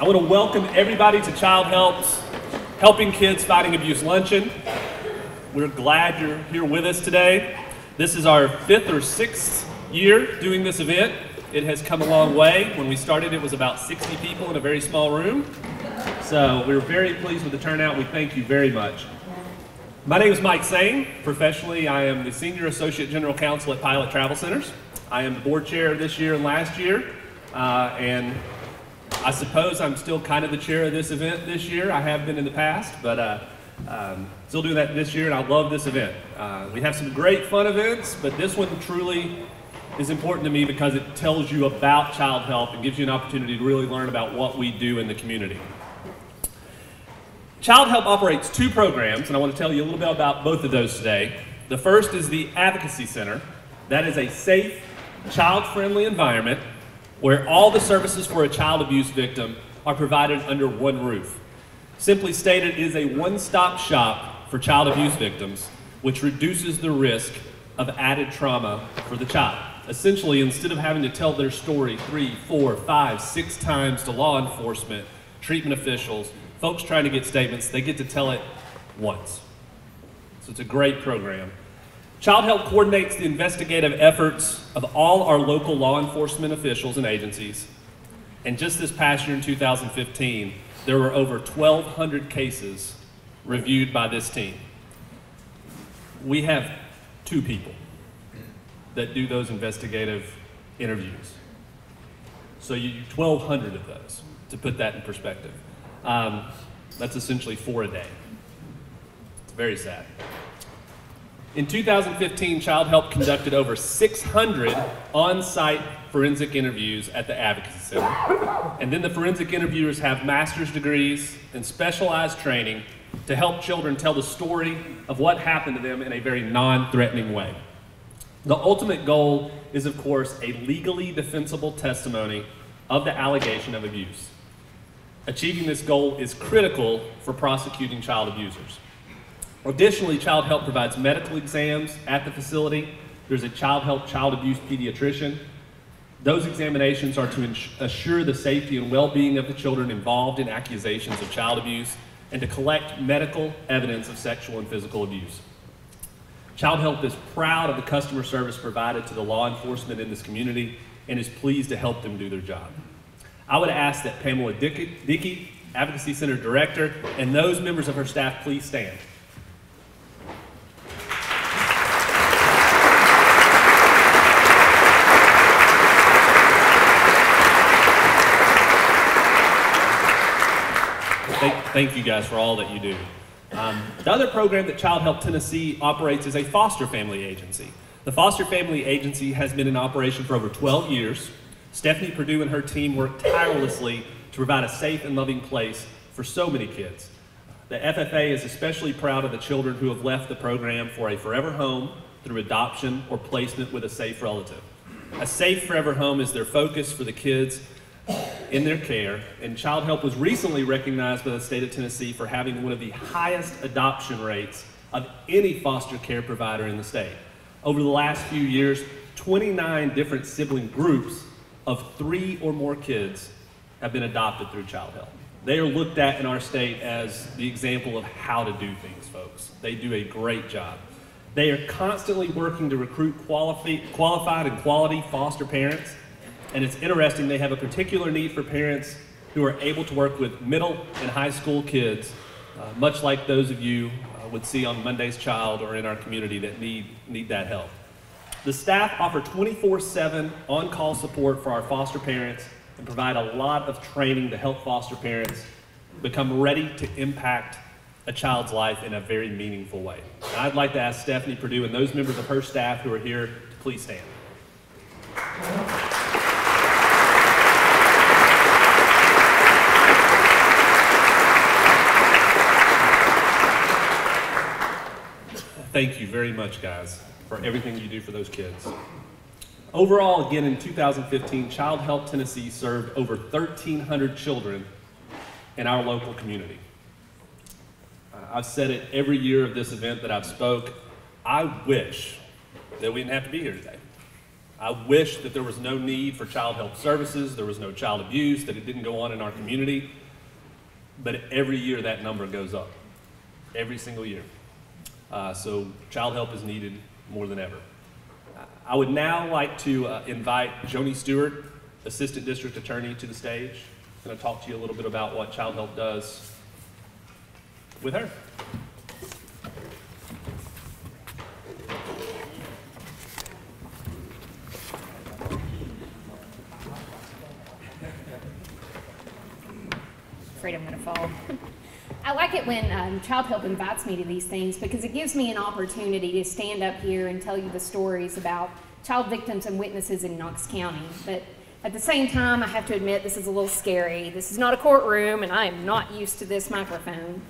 I want to welcome everybody to Childhelp's Helping Kids Fighting Abuse Luncheon. We're glad you're here with us today. This is our 5th or 6th year doing this event. It has come a long way. When we started, it was about 60 people in a very small room. So we're very pleased with the turnout. We thank you very much. My name is Mike Sane. Professionally, I am the Senior Associate General Counsel at Pilot Travel Centers. I am the board chair this year and last year, and I suppose I'm still kind of the chair of this event this year. I have been in the past, but still doing that this year, and I love this event. We have some great fun events, but this one truly is important to me because it tells you about Childhelp and gives you an opportunity to really learn about what we do in the community. Childhelp operates 2 programs, and I want to tell you a little bit about both of those today. The first is the Advocacy Center. That is a safe, child-friendly environment where all the services for a child abuse victim are provided under one roof. Simply stated, it is a one-stop shop for child abuse victims, which reduces the risk of added trauma for the child. Essentially, instead of having to tell their story 3, 4, 5, 6 times to law enforcement, treatment officials, folks trying to get statements, they get to tell it once. So it's a great program. Childhelp coordinates the investigative efforts of all our local law enforcement officials and agencies. And just this past year in 2015, there were over 1,200 cases reviewed by this team. We have 2 people that do those investigative interviews. So 1,200 of those, to put that in perspective. That's essentially 4 a day. It's very sad. In 2015, Childhelp conducted over 600 on-site forensic interviews at the Advocacy Center. And then the forensic interviewers have master's degrees and specialized training to help children tell the story of what happened to them in a very non-threatening way. The ultimate goal is, of course, a legally defensible testimony of the allegation of abuse. Achieving this goal is critical for prosecuting child abusers. Additionally, Childhelp provides medical exams at the facility. There's a Childhelp child abuse pediatrician. Those examinations are to assure the safety and well-being of the children involved in accusations of child abuse and to collect medical evidence of sexual and physical abuse. Childhelp is proud of the customer service provided to the law enforcement in this community and is pleased to help them do their job. I would ask that Pamela Dickey, Advocacy Center Director, and those members of her staff please stand. Thank you guys for all that you do. The other program that Childhelp Tennessee operates is a foster family agency. The foster family agency has been in operation for over 12 years. Stephanie Perdue and her team work tirelessly to provide a safe and loving place for so many kids. The FFA is especially proud of the children who have left the program for a forever home through adoption or placement with a safe relative. A safe forever home is their focus for the kids in their care, and Childhelp was recently recognized by the state of Tennessee for having one of the highest adoption rates of any foster care provider in the state. Over the last few years, 29 different sibling groups of 3 or more kids have been adopted through Childhelp. They are looked at in our state as the example of how to do things, folks. They do a great job. They are constantly working to recruit qualified and quality foster parents. And it's interesting, they have a particular need for parents who are able to work with middle and high school kids, much like those of you would see on Monday's Child or in our community that need that help. The staff offer 24/7 on-call support for our foster parents and provide a lot of training to help foster parents become ready to impact a child's life in a very meaningful way. And I'd like to ask Stephanie Perdue and those members of her staff who are here to please stand. Thank you very much, guys, for everything you do for those kids. Overall, again, in 2015, Childhelp Tennessee served over 1,300 children in our local community. I've said it every year of this event that I've spoke. I wish that we didn't have to be here today. I wish that there was no need for child help services, there was no child abuse, that it didn't go on in our community. But every year that number goes up, every single year. So child help is needed more than ever. I would now like to invite Joni Stewart, Assistant District Attorney, to the stage. I'm going to talk to you a little bit about what Child Help does with her. Afraid I'm going to fall. I like it when Child Help invites me to these things because it gives me an opportunity to stand up here and tell you the stories about child victims and witnesses in Knox County. But at the same time, I have to admit this is a little scary. This is not a courtroom, and I am not used to this microphone.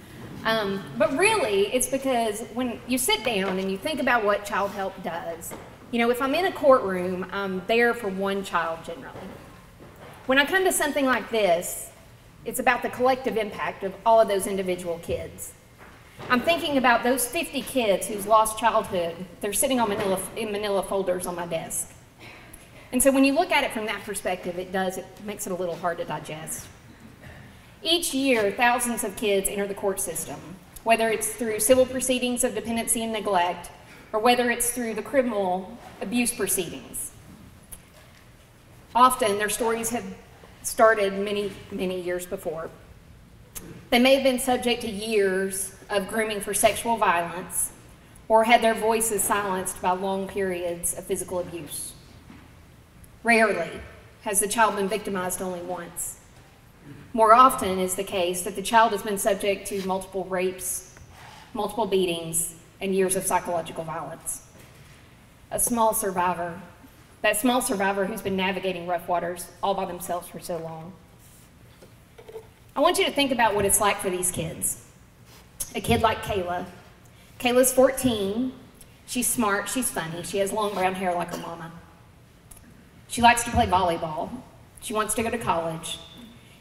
But really, it's because when you sit down and you think about what Child Help does, you know, if I'm in a courtroom, I'm there for one child generally. When I come to something like this, it's about the collective impact of all of those individual kids. I'm thinking about those 50 kids who's lost childhood. They're sitting on manila folders on my desk. And so when you look at it from that perspective, it makes it a little hard to digest. Each year, thousands of kids enter the court system, whether it's through civil proceedings of dependency and neglect, or whether it's through the criminal abuse proceedings. Often, their stories have started many, many years before. They may have been subject to years of grooming for sexual violence or had their voices silenced by long periods of physical abuse. Rarely has the child been victimized only once. More often is the case that the child has been subject to multiple rapes, multiple beatings, and years of psychological violence. That small survivor who's been navigating rough waters all by themselves for so long. I want you to think about what it's like for these kids. A kid like Kayla. Kayla's 14. She's smart, she's funny, she has long brown hair like her mama. She likes to play volleyball. She wants to go to college.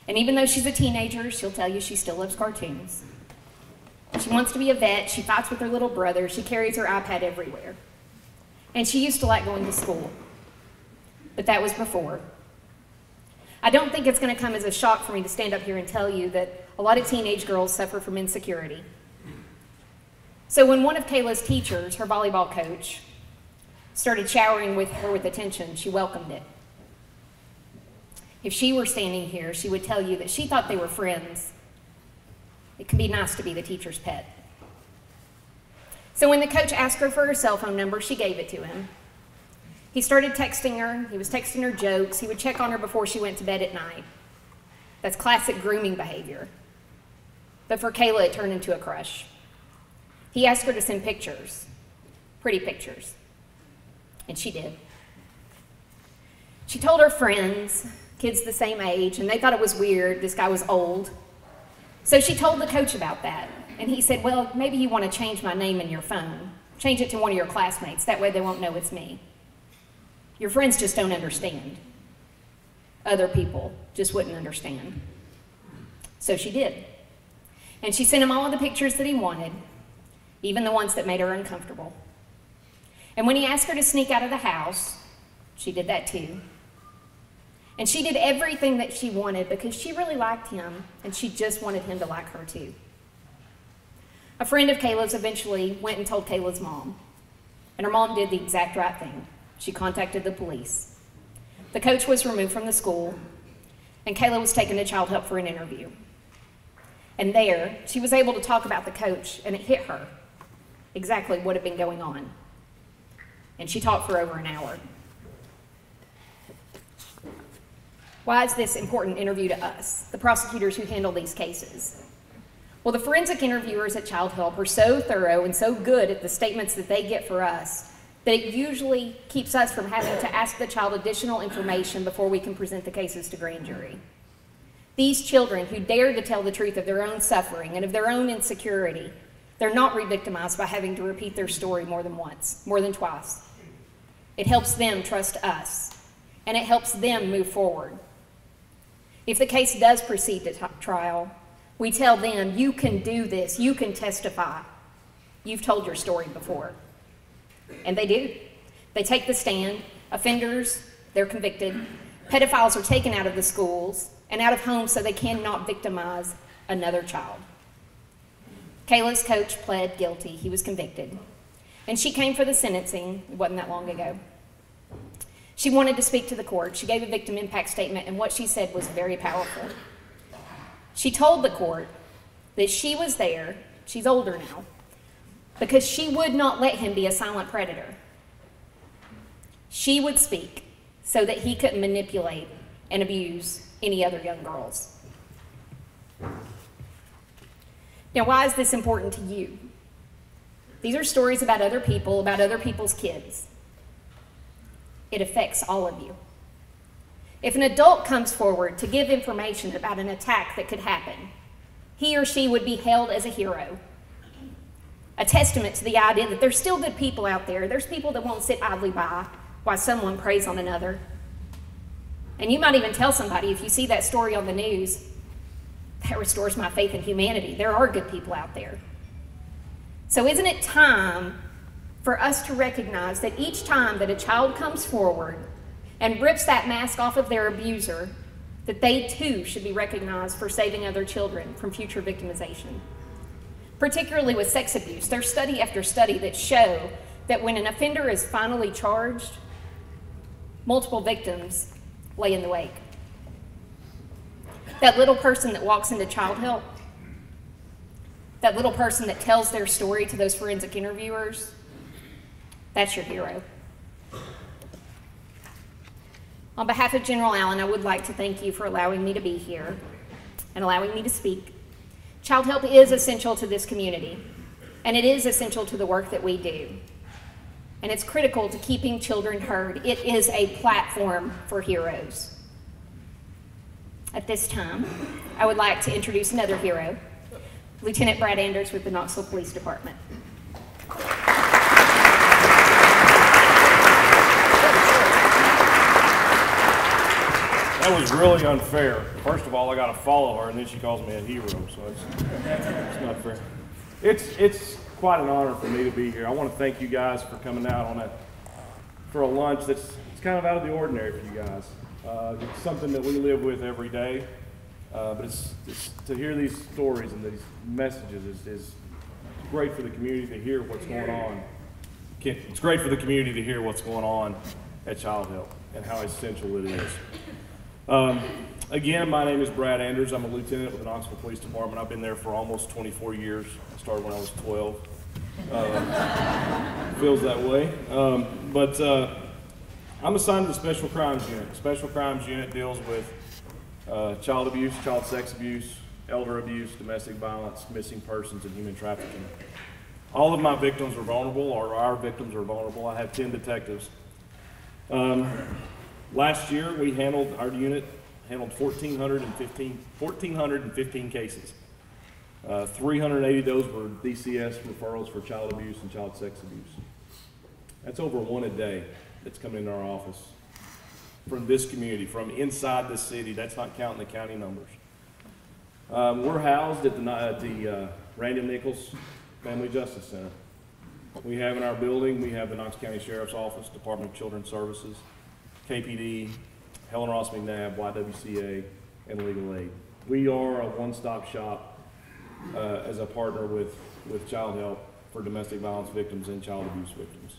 And even though she's a teenager, she'll tell you she still loves cartoons. She wants to be a vet, she fights with her little brother, she carries her iPad everywhere. And she used to like going to school. But that was before. I don't think it's going to come as a shock for me to stand up here and tell you that a lot of teenage girls suffer from insecurity. So when one of Kayla's teachers, her volleyball coach, started showering her with attention, she welcomed it. If she were standing here, she would tell you that she thought they were friends. It can be nice to be the teacher's pet. So when the coach asked her for her cell phone number, she gave it to him. He started texting her. He was texting her jokes. He would check on her before she went to bed at night. That's classic grooming behavior. But for Kayla, it turned into a crush. He asked her to send pictures, pretty pictures, and she did. She told her friends, kids the same age, and they thought it was weird. This guy was old. So she told the coach about that, and he said, well, maybe you want to change my name in your phone. Change it to one of your classmates. That way they won't know it's me. Your friends just don't understand. Other people just wouldn't understand. So she did. And she sent him all of the pictures that he wanted, even the ones that made her uncomfortable. And when he asked her to sneak out of the house, she did that too. And she did everything that she wanted because she really liked him and she just wanted him to like her too. A friend of Kayla's eventually went and told Kayla's mom. And her mom did the exact right thing. She contacted the police. The coach was removed from the school, and Kayla was taken to Child Help for an interview. And there, she was able to talk about the coach, and it hit her exactly what had been going on. And she talked for over an hour. Why is this important interview to us, the prosecutors who handle these cases? Well, the forensic interviewers at Child Help are so thorough and so good at the statements that they get for us that it usually keeps us from having to ask the child additional information before we can present the cases to grand jury. These children who dare to tell the truth of their own suffering and of their own insecurity, they're not re-victimized by having to repeat their story more than once, more than twice. It helps them trust us, and it helps them move forward. If the case does proceed to trial, we tell them, you can do this, you can testify. You've told your story before. And they do. They take the stand, Offenders, they're convicted. Pedophiles are taken out of the schools and out of homes so they cannot victimize another child. Kayla's coach pled guilty. He was convicted. And she came for the sentencing. It wasn't that long ago. She wanted to speak to the court. She gave a victim impact statement, and what she said was very powerful. She told the court that she was there, she's older now, because she would not let him be a silent predator. She would speak so that he couldn't manipulate and abuse any other young girls. Now, why is this important to you? These are stories about other people, about other people's kids. It affects all of you. If an adult comes forward to give information about an attack that could happen, he or she would be hailed as a hero. A testament to the idea that there's still good people out there. There's people that won't sit idly by while someone preys on another. And you might even tell somebody, if you see that story on the news, that restores my faith in humanity. There are good people out there. So isn't it time for us to recognize that each time that a child comes forward and rips that mask off of their abuser, that they too should be recognized for saving other children from future victimization? Particularly with sex abuse, there's study after study that show that when an offender is finally charged, multiple victims lay in the wake. That little person that walks into Childhelp, that little person that tells their story to those forensic interviewers, that's your hero. On behalf of General Allen, I would like to thank you for allowing me to be here and allowing me to speak. Childhelp is essential to this community, and it is essential to the work that we do. And it's critical to keeping children heard. It is a platform for heroes. At this time, I would like to introduce another hero, Lieutenant Brad Anders with the Knoxville Police Department. That was really unfair. First of all, I got to follow her, and then she calls me a hero, so it's not fair. It's quite an honor for me to be here. I want to thank you guys for coming out for a lunch it's kind of out of the ordinary for you guys. It's something that we live with every day, but it's to hear these stories and these messages is great for the community to hear what's going on. It's great for the community to hear what's going on at Childhelp and how essential it is. Again, my name is Brad Anders. I'm a lieutenant with the Knoxville Police Department. I've been there for almost 24 years. I started when I was 12. Feels that way. But I'm assigned to the Special Crimes Unit. The Special Crimes Unit deals with child abuse, child sex abuse, elder abuse, domestic violence, missing persons, and human trafficking. All of my victims are vulnerable, or our victims are vulnerable. I have 10 detectives. Last year, our unit handled 1,415 cases. 380 of those were DCS referrals for child abuse and child sex abuse. That's over one a day that's coming into our office from this community, from inside the city. That's not counting the county numbers. We're housed at the Randy Nichols Family Justice Center. We have in our building, we have the Knox County Sheriff's Office, Department of Children's Services, KPD, Helen Ross McNabb, YWCA, and Legal Aid. We are a one-stop shop as a partner with Childhelp for domestic violence victims and child abuse victims.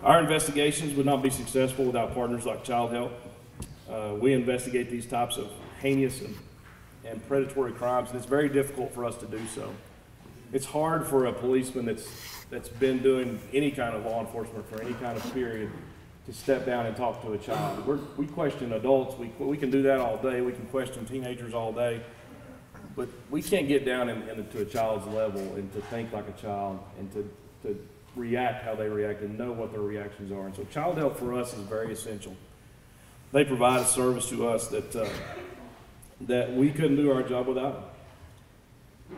Our investigations would not be successful without partners like Childhelp. We investigate these types of heinous and predatory crimes, and it's very difficult for us to do so. It's hard for a policeman that's been doing any kind of law enforcement for any kind of period to step down and talk to a child. We question adults. We can do that all day. We can question teenagers all day. But we can't get down into a child's level and to think like a child and to react how they react and know what their reactions are. And so Childhelp for us is very essential. They provide a service to us that we couldn't do our job without.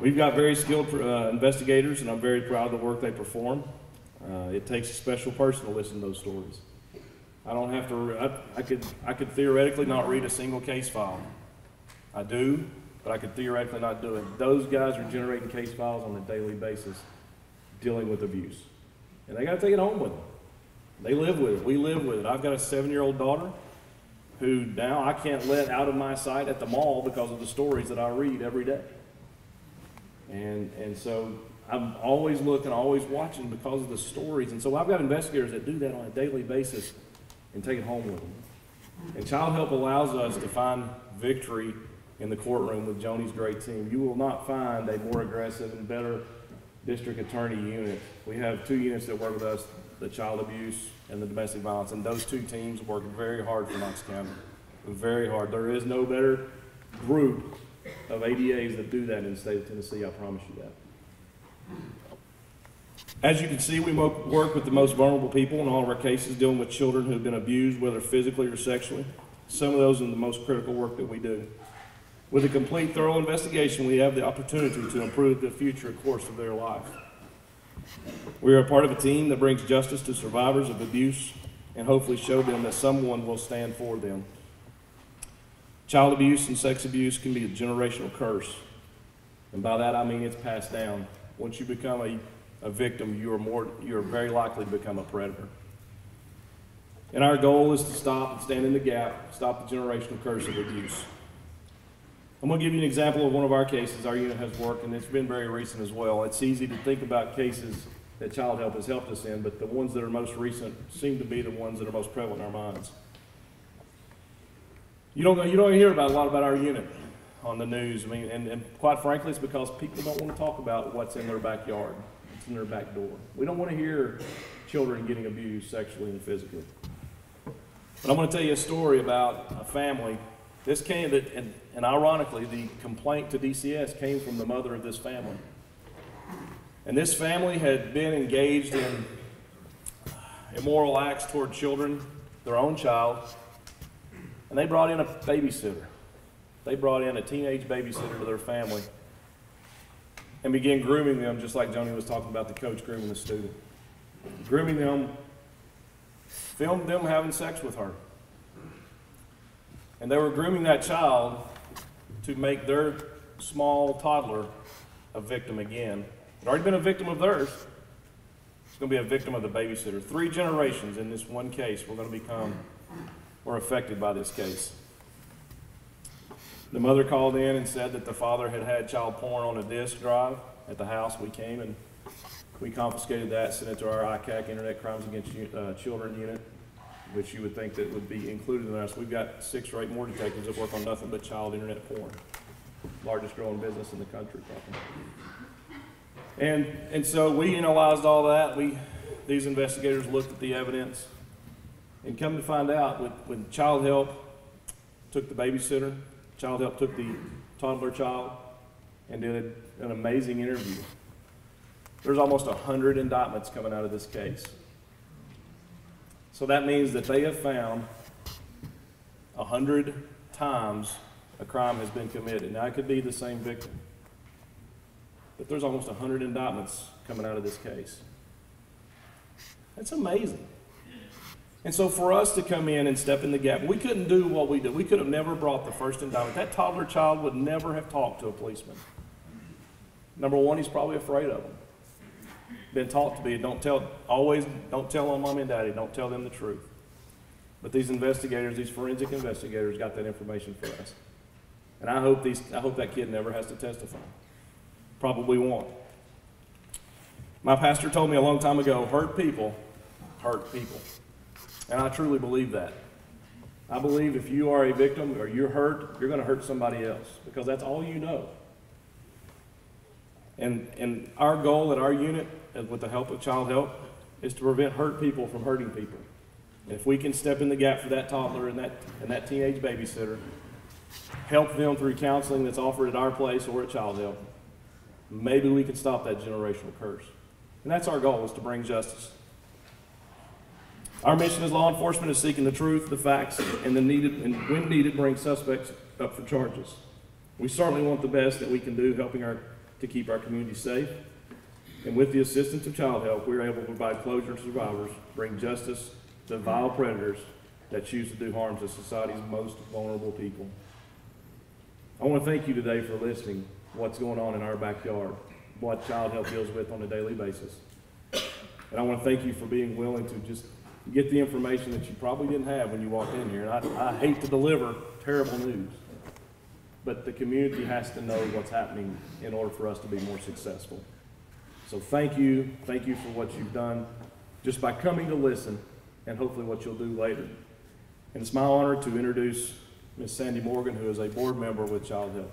We've got very skilled investigators, and I'm very proud of the work they perform. It takes a special person to listen to those stories. I don't have to, I could theoretically not read a single case file. I do, but I could theoretically not do it. Those guys are generating case files on a daily basis, dealing with abuse. And they gotta take it home with them. They live with it. We live with it. I've got a 7-year-old daughter who now I can't let out of my sight at the mall because of the stories that I read every day. And so I'm always looking, always watching because of the stories. And so I've got investigators that do that on a daily basis and take it home with them. And Childhelp allows us to find victory in the courtroom with Joni's great team. You will not find a more aggressive and better district attorney unit. We have 2 units that work with us, the child abuse and the domestic violence, and those 2 teams work very hard for Knox County. Very hard. There is no better group of ADAs that do that in the state of Tennessee, I promise you that. As you can see, we work with the most vulnerable people in all of our cases, dealing with children who have been abused, whether physically or sexually. Some of those are the most critical work that we do. With a complete, thorough investigation, we have the opportunity to improve the future course of their life. We are a part of a team that brings justice to survivors of abuse and hopefully show them that someone will stand for them. Child abuse and sex abuse can be a generational curse. And by that I mean it's passed down. Once you become a victim, you are very likely to become a predator. And our goal is to stop and stand in the gap, stop the generational curse of abuse. I'm going to give you an example of one of our cases our unit has worked, and it's been very recent as well. It's easy to think about cases that Childhelp has helped us in, but the ones that are most recent seem to be the ones that are most prevalent in our minds. You don't hear about a lot about our unit on the news. I mean, and quite frankly, it's because people don't want to talk about what's in their backyard, what's in their back door. We don't want to hear children getting abused sexually and physically. But I'm going to tell you a story about a family. This came, and ironically, the complaint to DCS came from the mother of this family. And this family had been engaged in immoral acts toward children, their own child, and they brought in a babysitter. They brought in a teenage babysitter to their family and began grooming them, just like Joni was talking about the coach grooming the student. Grooming them, filmed them having sex with her. And they were grooming that child to make their small toddler a victim again. Had already been a victim of theirs. It's going to be a victim of the babysitter. 3 generations in this one case were affected by this case. The mother called in and said that the father had child porn on a disk drive at the house. We came and we confiscated that, sent it to our ICAC, Internet Crimes Against Children unit, which you would think that would be included in us. We've got 6 or 8 more detectives that work on nothing but child internet porn. Largest growing business in the country, probably. And so we analyzed all that. These investigators looked at the evidence and come to find out when Childhelp took the babysitter, Childhelp took the toddler child and did an amazing interview. There's almost 100 indictments coming out of this case. So that means that they have found 100 times a crime has been committed. Now, it could be the same victim, but there's almost 100 indictments coming out of this case. That's amazing. And so for us to come in and step in the gap, we couldn't do what we did. We could have never brought the first indictment. That toddler child would never have talked to a policeman. Number one, he's probably afraid of them. Been taught to be, don't tell on mommy and daddy, don't tell them the truth. But these investigators, these forensic investigators got that information for us. And I hope that kid never has to testify. Probably won't. My pastor told me a long time ago, hurt people hurt people. And I truly believe that. I believe if you are a victim or you're hurt, you're going to hurt somebody else because that's all you know. And our goal at our unit, with the help of Childhelp, is to prevent hurt people from hurting people. And if we can step in the gap for that toddler and that teenage babysitter, help them through counseling that's offered at our place or at Childhelp, maybe we can stop that generational curse. And that's our goal, is to bring justice. Our mission as law enforcement is seeking the truth, the facts, and when needed, bring suspects up for charges. We certainly want the best that we can do, helping to keep our community safe. And with the assistance of Childhelp, we're able to provide closure to survivors, bring justice to vile predators that choose to do harm to society's most vulnerable people. I want to thank you today for listening to what's going on in our backyard, what Childhelp deals with on a daily basis. And I want to thank you for being willing to just You get the information that you probably didn't have when you walked in here. And I hate to deliver terrible news, but the community has to know what's happening in order for us to be more successful. So thank you for what you've done just by coming to listen, and hopefully what you'll do later. And it's my honor to introduce Ms. Sandy Morgan, who is a board member with Childhelp.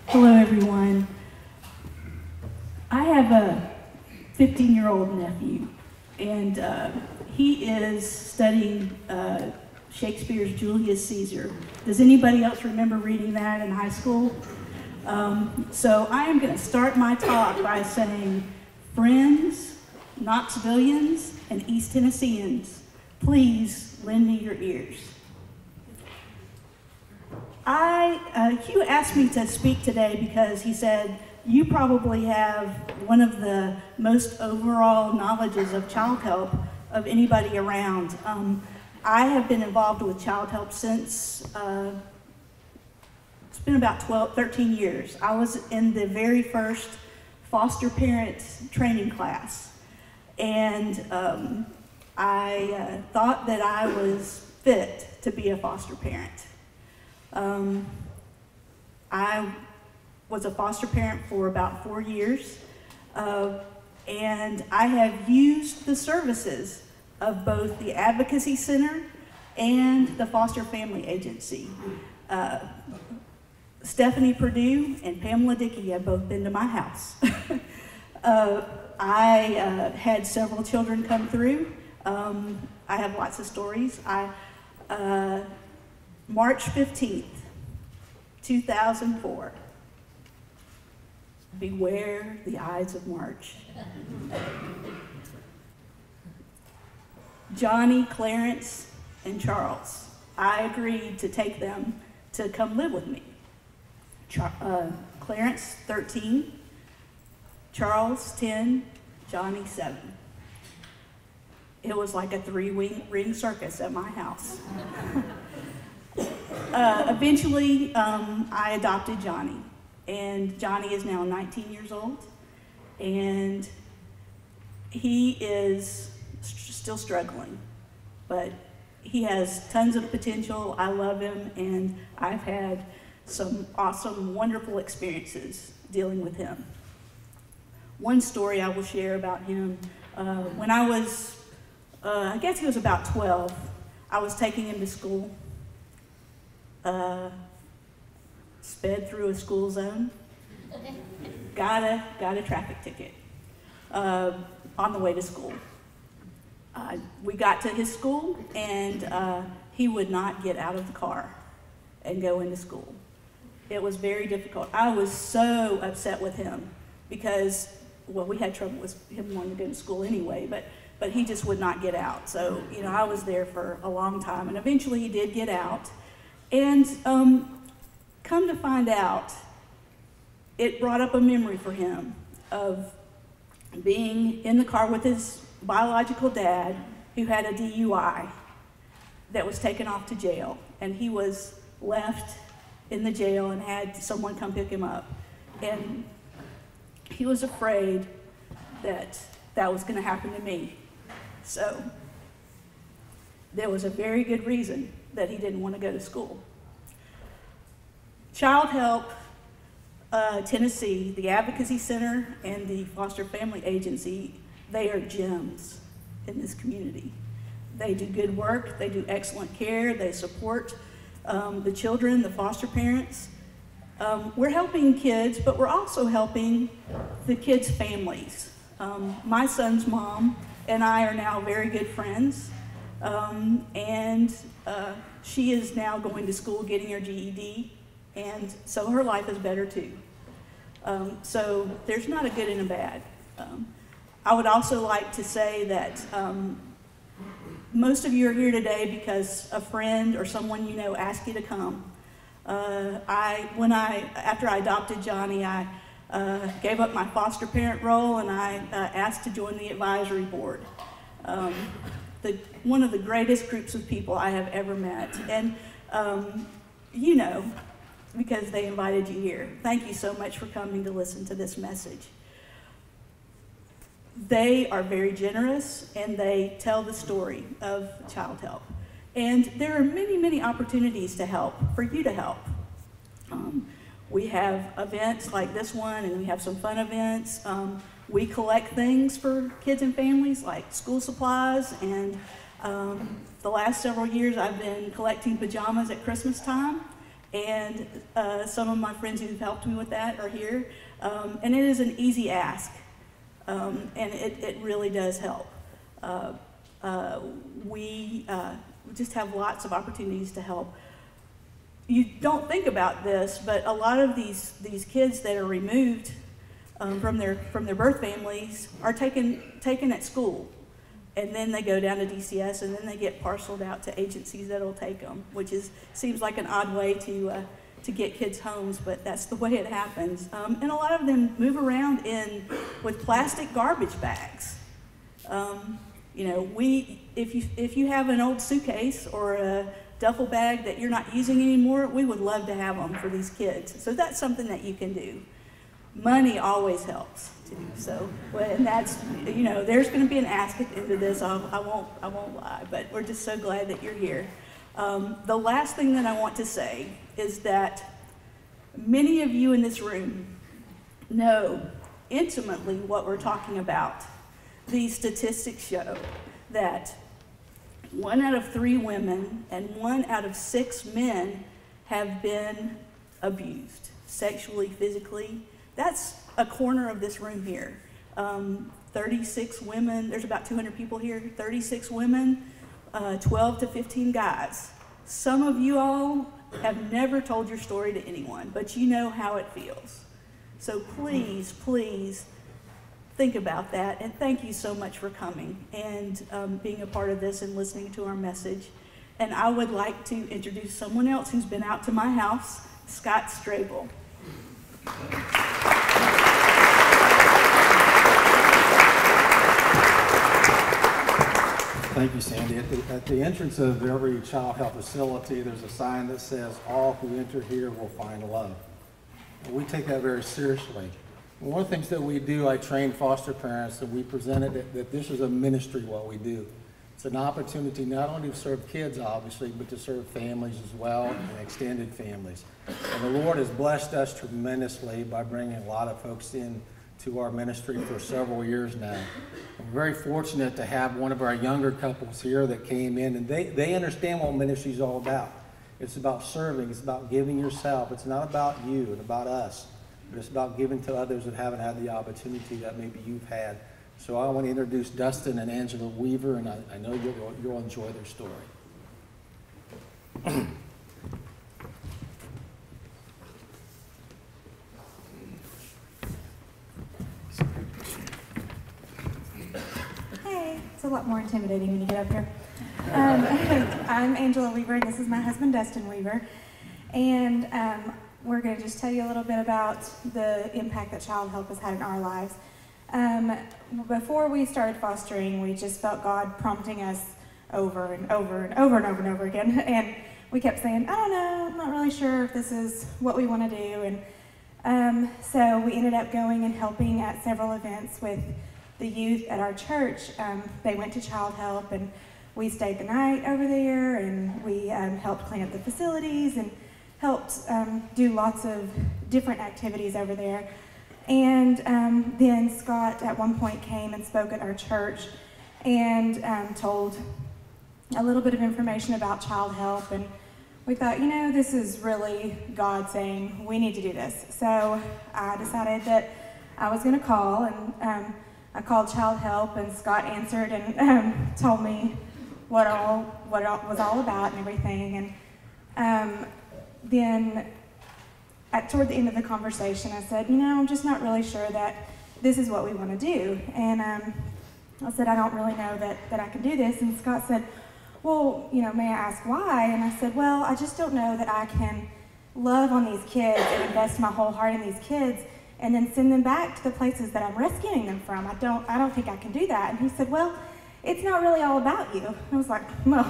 Hello, everyone. I have a 15-year-old nephew, and he is studying Shakespeare's Julius Caesar. Does anybody else remember reading that in high school? So I am going to start my talk by saying, friends, Knoxvillians, and East Tennesseans, please lend me your ears. Hugh asked me to speak today because he said, you probably have one of the most overall knowledges of Childhelp of anybody around. I have been involved with Childhelp since, it's been about 13 years. I was in the very first foster parent training class, and I thought that I was fit to be a foster parent. I was a foster parent for about 4 years, and I have used the services of both the Advocacy Center and the Foster Family Agency. Stephanie Perdue and Pamela Dickey have both been to my house. I had several children come through. I have lots of stories. March 15th, 2004. Beware the Ides of March. Johnny, Clarence, and Charles. I agreed to take them to come live with me. Clarence, 13, Charles, 10, Johnny, 7. It was like a three-ring circus at my house. Eventually, I adopted Johnny, and Johnny is now 19 years old, and he is still struggling, but he has tons of potential. I love him, and I've had some awesome, wonderful experiences dealing with him. One story I will share about him, when I was, I guess he was about 12, I was taking him to school, sped through a school zone, got a traffic ticket on the way to school. We got to his school, and he would not get out of the car and go into school. It was very difficult. I was so upset with him because, well, we had trouble with him wanting to go to school anyway, but he just would not get out. So, you know, I was there for a long time, and eventually he did get out. And come to find out, it brought up a memory for him of being in the car with his biological dad, who had a DUI that was taken off to jail, and he was left in the jail and had someone come pick him up. And he was afraid that that was going to happen to me. So there was a very good reason that he didn't want to go to school. Childhelp Tennessee, the Advocacy Center, and the Foster Family Agency, they are gems in this community. They do good work, they do excellent care, they support the children, the foster parents. We're helping kids, but we're also helping the kids' families. My son's mom and I are now very good friends, and she is now going to school, getting her GED, and so her life is better too. So there's not a good and a bad. I would also like to say that most of you are here today because a friend or someone you know asked you to come. After I adopted Johnny, I gave up my foster parent role, and I asked to join the advisory board. One of the greatest groups of people I have ever met. And, you know, because they invited you here. Thank you so much for coming to listen to this message. They are very generous, and they tell the story of Childhelp. And there are many, many opportunities to help, for you to help. We have events like this one, and we have some fun events. We collect things for kids and families, like school supplies, and the last several years I've been collecting pajamas at Christmas time, and some of my friends who've helped me with that are here. And it is an easy ask, and it really does help. We just have lots of opportunities to help. You don't think about this, but a lot of these kids that are removed from their birth families are taken at school, and then they go down to DCS, and then they get parceled out to agencies that'll take them, which seems like an odd way to get kids homes, but that's the way it happens. And a lot of them move around with plastic garbage bags. If you have an old suitcase or a duffel bag that you're not using anymore, we would love to have them for these kids. So that's something that you can do. Money always helps too. So, and that's, there's going to be an ask at the end of this. I won't lie, but we're just so glad that you're here. The last thing that I want to say is that many of you in this room know intimately what we're talking about. These statistics show that 1 out of 3 women and 1 out of 6 men have been abused, sexually, physically. That's a corner of this room here. 36 women, there's about 200 people here, 36 women, 12 to 15 guys. Some of you all have never told your story to anyone, but you know how it feels. So please, please think about that, and thank you so much for coming and being a part of this and listening to our message. And I would like to introduce someone else who's been out to my house, Scott Strable. Thank you, Sandy. At the entrance of every Childhelp facility, there's a sign that says, "All who enter here will find love." And we take that very seriously. And one of the things that we do, I train foster parents, and we presented that this is a ministry, what we do. It's an opportunity not only to serve kids, obviously, but to serve families as well, and extended families. And the Lord has blessed us tremendously by bringing a lot of folks in to our ministry for several years now. I'm very fortunate to have one of our younger couples here that came in, and they understand what ministry is all about. It's about serving. It's about giving yourself. It's not about you and about us, but it's about giving to others that haven't had the opportunity that maybe you've had. So I want to introduce Dustin and Angela Weaver, and I know you'll enjoy their story. Hey, it's a lot more intimidating when you get up here. I'm Angela Weaver, and this is my husband, Dustin Weaver. And we're going to just tell you a little bit about the impact that Childhelp has had in our lives. Before we started fostering, we just felt God prompting us over and over and over and over and over again. And we kept saying, I don't know, I'm not really sure if this is what we want to do. And so we ended up going and helping at several events with the youth at our church. They went to Childhelp, and we stayed the night over there, and we helped clean up the facilities and helped do lots of different activities over there. And then Scott at one point came and spoke at our church and told a little bit of information about Childhelp, and we thought, this is really God saying we need to do this. So I decided that I was going to call, and I called Childhelp, and Scott answered and told me what it was all about and everything. And then toward the end of the conversation, I said, I'm just not really sure that this is what we want to do. And I said, I don't really know that I can do this. And Scott said, well, may I ask why? And I said, well, I just don't know that I can love on these kids and invest my whole heart in these kids and then send them back to the places that I'm rescuing them from. I don't think I can do that. And he said, well, it's not really all about you. I was like, well,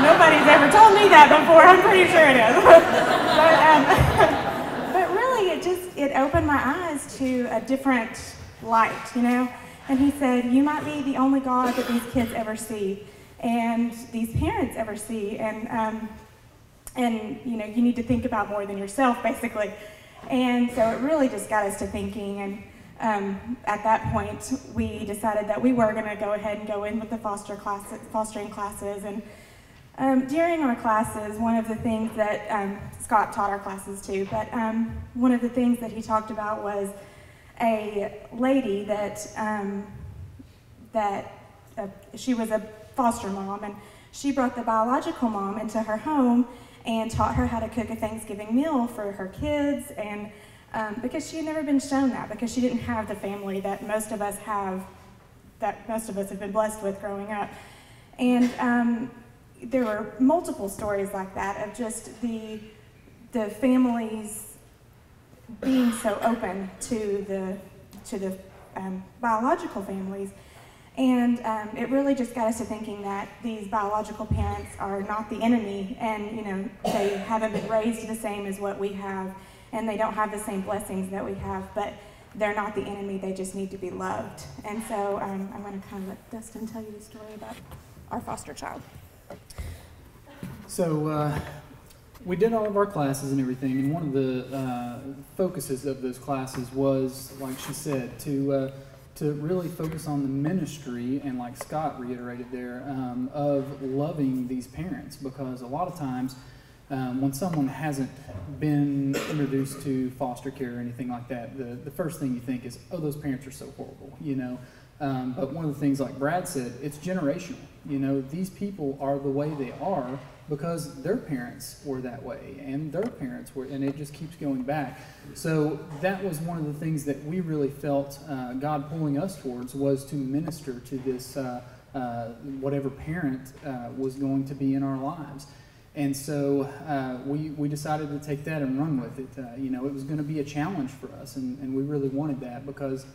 nobody's ever told me that before. I'm pretty sure it is. But really, it opened my eyes to a different light, you know? And he said, you might be the only God that these kids ever see, and these parents ever see, and you know, you need to think about more than yourself, basically. And so it really just got us to thinking, and at that point, we decided that we were going to go ahead and go in with the fostering classes. And during our classes, one of the things that Scott taught our classes too, but one of the things that he talked about was a lady that she was a foster mom, and she brought the biological mom into her home and taught her how to cook a Thanksgiving meal for her kids, and because she had never been shown that, because she didn't have the family that most of us have been blessed with growing up. And there were multiple stories like that of just the families being so open to the biological families. And it really just got us to thinking that these biological parents are not the enemy, and you know, they haven't been raised the same as what we have, and they don't have the same blessings that we have, but they're not the enemy, they just need to be loved. And so I'm going to kind of let Dustin tell you the story about our foster child. So we did all of our classes and everything, and one of the focuses of those classes was, like she said, to really focus on the ministry, and like Scott reiterated there, of loving these parents, because a lot of times when someone hasn't been introduced to foster care or anything like that, the first thing you think is, oh, those parents are so horrible, you know. But one of the things, like Brad said, it's generational. You know, these people are the way they are because their parents were that way, and their parents were, and it just keeps going back. So that was one of the things that we really felt God pulling us towards, was to minister to this whatever parent was going to be in our lives. And so we decided to take that and run with it. You know, it was going to be a challenge for us, and we really wanted that because,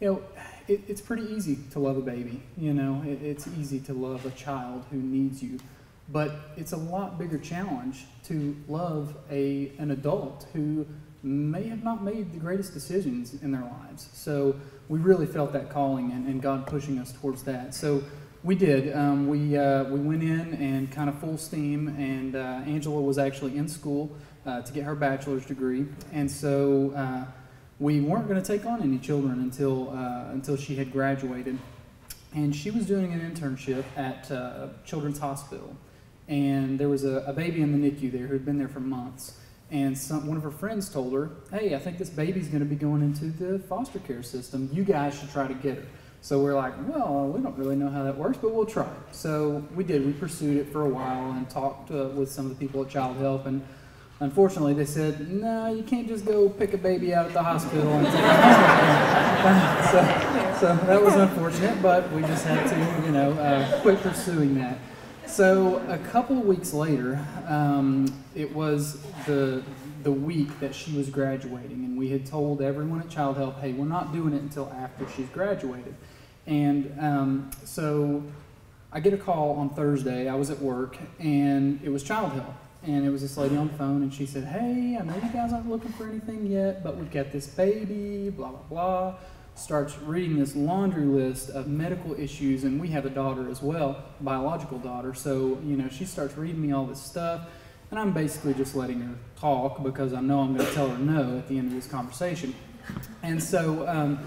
you know, it's pretty easy to love a baby. You know, it's easy to love a child who needs you. But it's a lot bigger challenge to love an adult who may have not made the greatest decisions in their lives. So we really felt that calling and God pushing us towards that. So we did. We went in and kind of full steam, and Angela was actually in school to get her bachelor's degree. And so we weren't going to take on any children until she had graduated. And she was doing an internship at Children's Hospital. And there was a baby in the NICU there who had been there for months. And one of her friends told her, hey, I think this baby's going to be going into the foster care system. You guys should try to get her. So we're like, well, we don't really know how that works, but we'll try. So we did. We pursued it for a while and talked with some of the people at Childhelp. And unfortunately, they said, no, you can't just go pick a baby out at the hospital and take it. So that was unfortunate, but we just had to, you know, quit pursuing that. So a couple of weeks later, it was the week that she was graduating, and we had told everyone at Childhelp, hey, we're not doing it until after she's graduated. And so I get a call on Thursday. I was at work, and it was Childhelp. And it was this lady on the phone, and she said, hey, I know you guys aren't looking for anything yet, but we've got this baby, blah, blah, blah. Starts reading this laundry list of medical issues, and we have a daughter as well, biological daughter. So, you know, she starts reading me all this stuff, and I'm basically just letting her talk because I know I'm going to tell her no at the end of this conversation. And so,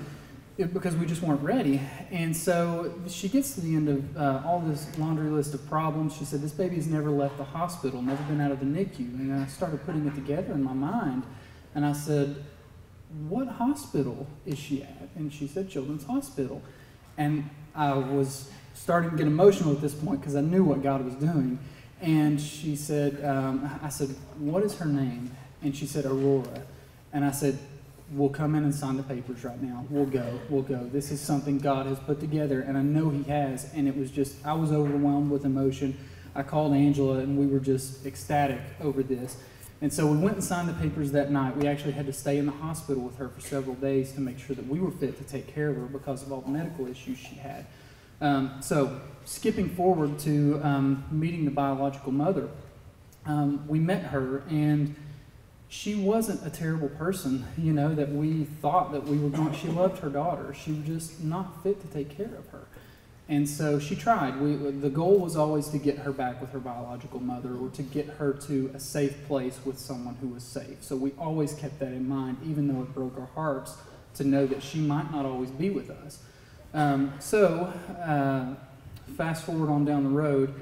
because we just weren't ready. And so she gets to the end of all this laundry list of problems. She said, this baby's never left the hospital, never been out of the NICU. And I started putting it together in my mind, and I said, what hospital is she at? And she said, Children's Hospital. And I was starting to get emotional at this point because I knew what God was doing. And she said, I said, what is her name? And she said, Aurora. And I said, we'll come in and sign the papers right now. We'll go. This is something God has put together, and I know He has. And it was just, I was overwhelmed with emotion. I called Angela, and we were just ecstatic over this. And so we went and signed the papers that night. We actually had to stay in the hospital with her for several days to make sure that we were fit to take care of her because of all the medical issues she had. So skipping forward to meeting the biological mother, we met her, and she wasn't a terrible person, you know, that we thought that we were going. She loved her daughter. She was just not fit to take care of her. And so she tried. The goal was always to get her back with her biological mother, or to get her to a safe place with someone who was safe. So we always kept that in mind, even though it broke our hearts to know that she might not always be with us. Fast forward on down the road,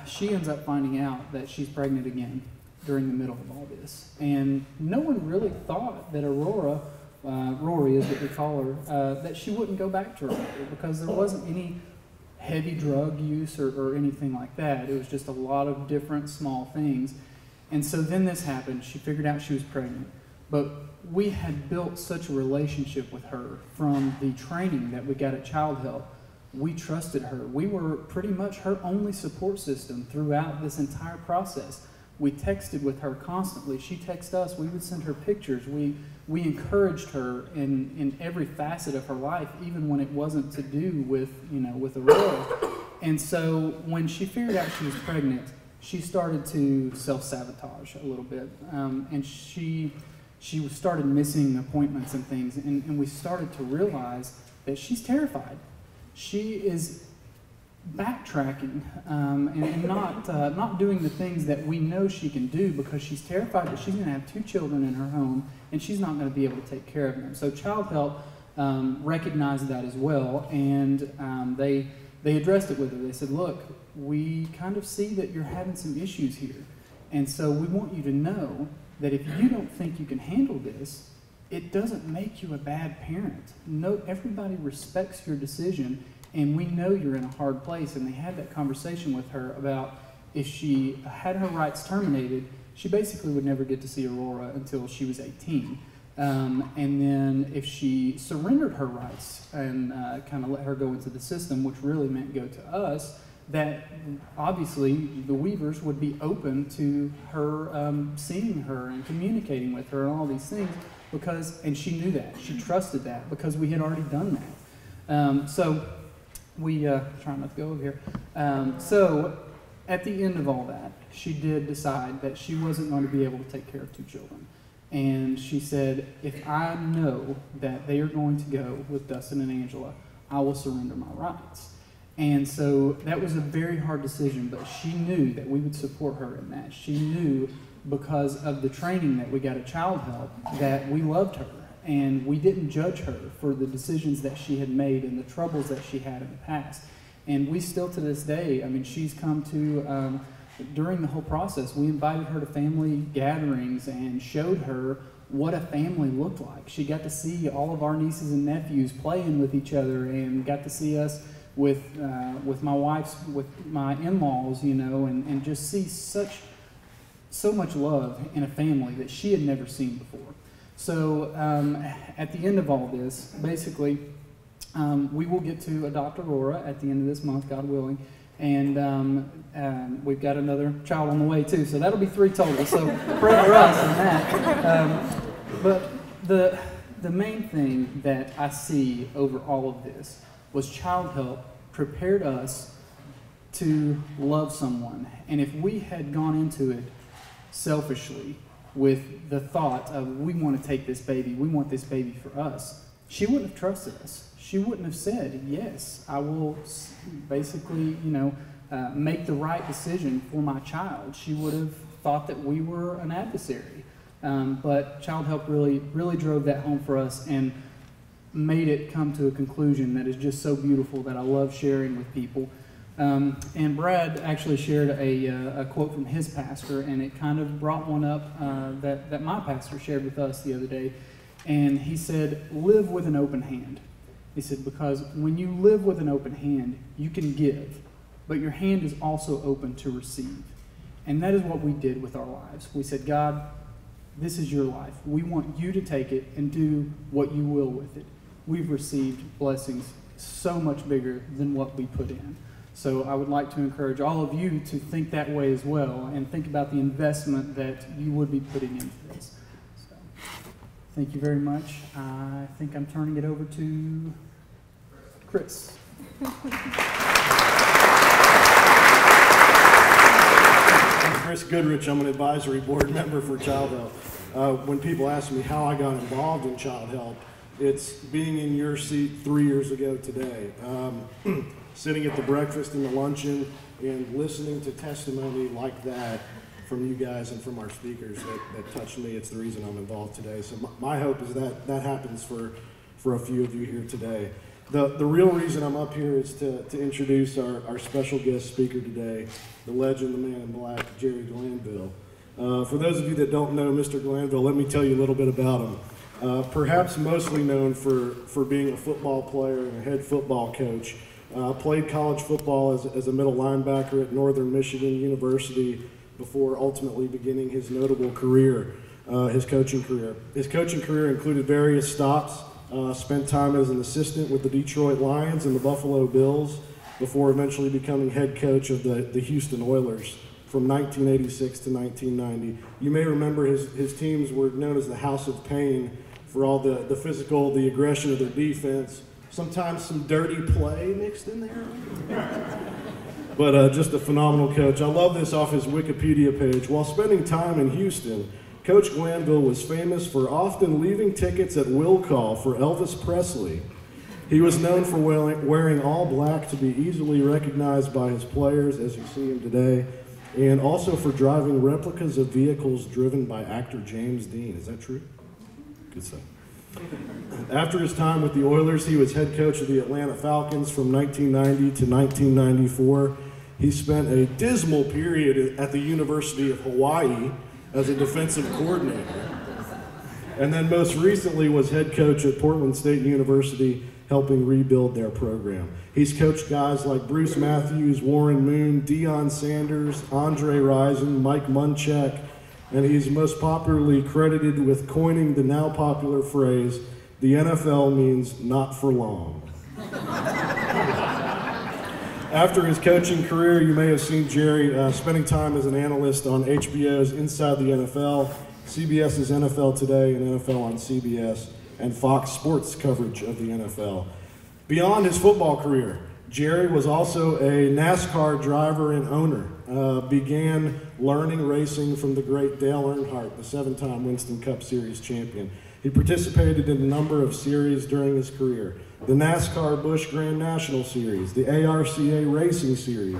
she ends up finding out that she's pregnant again during the middle of all this. And no one really thought that Aurora, Rory is what we call her, that she wouldn't go back to her mother, because there wasn't any heavy drug use or anything like that. It was just a lot of different small things. And so then this happened. She figured out she was pregnant. But we had built such a relationship with her from the training that we got at Childhelp. We trusted her. We were pretty much her only support system throughout this entire process. We texted with her constantly. She texted us. We would send her pictures. We encouraged her in every facet of her life, even when it wasn't to do with Aurora. And so when she figured out she was pregnant, she started to self-sabotage a little bit. And she started missing appointments and things. And we started to realize that she's terrified. She is backtracking and not doing the things that we know she can do, because she's terrified that she's going to have 2 children in her home and she's not going to be able to take care of them. So Childhelp recognized that as well, and they addressed it with her. They said, look, we kind of see that you're having some issues here, and so we want you to know that if you don't think you can handle this, it doesn't make you a bad parent. No, everybody respects your decision, and we know you're in a hard place. And they had that conversation with her about if she had her rights terminated, she basically would never get to see Aurora until she was 18. And then if she surrendered her rights and kind of let her go into the system, which really meant go to us, that obviously the Weavers would be open to her seeing her and communicating with her and all these things, and she knew that. She trusted that because we had already done that. So we try not to go over here. So at the end of all that, she did decide that she wasn't going to be able to take care of 2 children. And she said, if I know that they are going to go with Dustin and Angela, I will surrender my rights. And so that was a very hard decision, but she knew that we would support her in that. She knew, because of the training that we got at Childhelp, that we loved her. And we didn't judge her for the decisions that she had made and the troubles that she had in the past. And we still, to this day, I mean, she's come to, during the whole process, we invited her to family gatherings and showed her what a family looked like. She got to see all of our nieces and nephews playing with each other, and got to see us with my in-laws, you know, and just see so much love in a family that she had never seen before. So at the end of all this, basically, we will get to adopt Aurora at the end of this month, God willing, and we've got another child on the way too, so that'll be 3 total, so pray for us on that. But the main thing that I see over all of this was Childhelp prepared us to love someone, and if we had gone into it selfishly with the thought of, we want to take this baby, we want this baby for us, she wouldn't have trusted us. She wouldn't have said, yes, I will basically, make the right decision for my child. She would have thought that we were an adversary. But Childhelp really drove that home for us and made it come to a conclusion that is just so beautiful that I love sharing with people. And Brad actually shared a quote from his pastor, and it kind of brought one up that my pastor shared with us the other day. And he said, live with an open hand. He said, because when you live with an open hand, you can give, but your hand is also open to receive. And that is what we did with our lives. We said, God, this is your life. We want you to take it and do what you will with it. We've received blessings so much bigger than what we put in. So I would like to encourage all of you to think that way as well, and think about the investment that you would be putting into this. So, thank you very much. I think I'm turning it over to Chris. I'm Chris Goodrich. I'm an advisory board member for Childhelp. When people ask me how I got involved in Childhelp, it's being in your seat 3 years ago today, sitting at the breakfast and the luncheon and listening to testimony like that from you guys and from our speakers that touched me. It's the reason I'm involved today. So my hope is that that happens for a few of you here today. The real reason I'm up here is to introduce our special guest speaker today, the legend, the man in black, Jerry Glanville. For those of you that don't know Mr. Glanville, let me tell you a little bit about him. Perhaps mostly known for being a football player and a head football coach. Played college football as a middle linebacker at Northern Michigan University before ultimately beginning his notable career, his coaching career. His coaching career included various stops, spent time as an assistant with the Detroit Lions and the Buffalo Bills before eventually becoming head coach of the Houston Oilers from 1986 to 1990. You may remember his teams were known as the House of Pain for all the physical, the aggression of their defense, sometimes some dirty play mixed in there. But just a phenomenal coach. I love this off his Wikipedia page. While spending time in Houston, Coach Glanville was famous for often leaving tickets at will call for Elvis Presley. He was known for wearing all black to be easily recognized by his players, as you see him today, and also for driving replicas of vehicles driven by actor James Dean. Is that true? Good stuff. After his time with the Oilers, he was head coach of the Atlanta Falcons from 1990 to 1994. He spent a dismal period at the University of Hawaii as a defensive coordinator. And then most recently was head coach at Portland State University, helping rebuild their program. He's coached guys like Bruce Matthews, Warren Moon, Deion Sanders, Andre Rison, Mike Munchak, and he's most popularly credited with coining the now popular phrase, "The NFL means not for long." After his coaching career, you may have seen Jerry spending time as an analyst on HBO's Inside the NFL, CBS's NFL Today and NFL on CBS, and Fox Sports coverage of the NFL. Beyond his football career, Jerry was also a NASCAR driver and owner. Began learning racing from the great Dale Earnhardt, the 7-time Winston Cup Series champion. He participated in a number of series during his career. The NASCAR Busch Grand National Series, the ARCA Racing Series,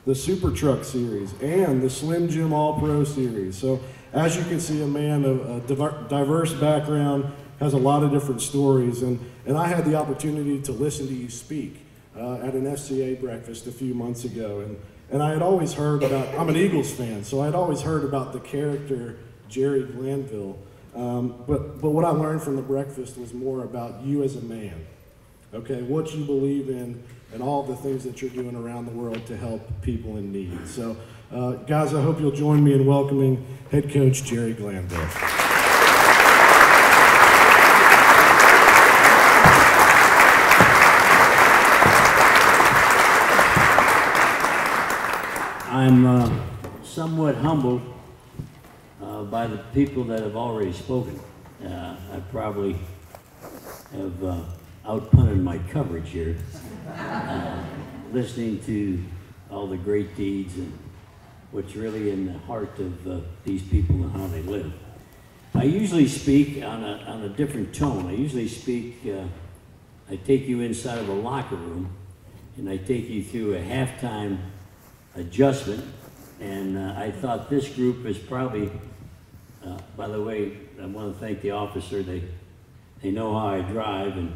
the Super Truck Series, and the Slim Jim All-Pro Series. So as you can see, a man of a diverse background, has a lot of different stories, and I had the opportunity to listen to you speak at an FCA breakfast a few months ago, and I had always heard about, I'm an Eagles fan, so I had always heard about the character Jerry Glanville, but what I learned from the breakfast was more about you as a man, okay, what you believe in, and all the things that you're doing around the world to help people in need. So, guys, I hope you'll join me in welcoming head coach Jerry Glanville. I'm somewhat humbled by the people that have already spoken. I probably have outpunted my coverage here, listening to all the great deeds and what's really in the heart of these people and how they live. I usually speak on a different tone. I usually speak, I take you inside of a locker room and I take you through a halftime adjustment, and I thought this group is probably, by the way, I want to thank the officer, they know how I drive, and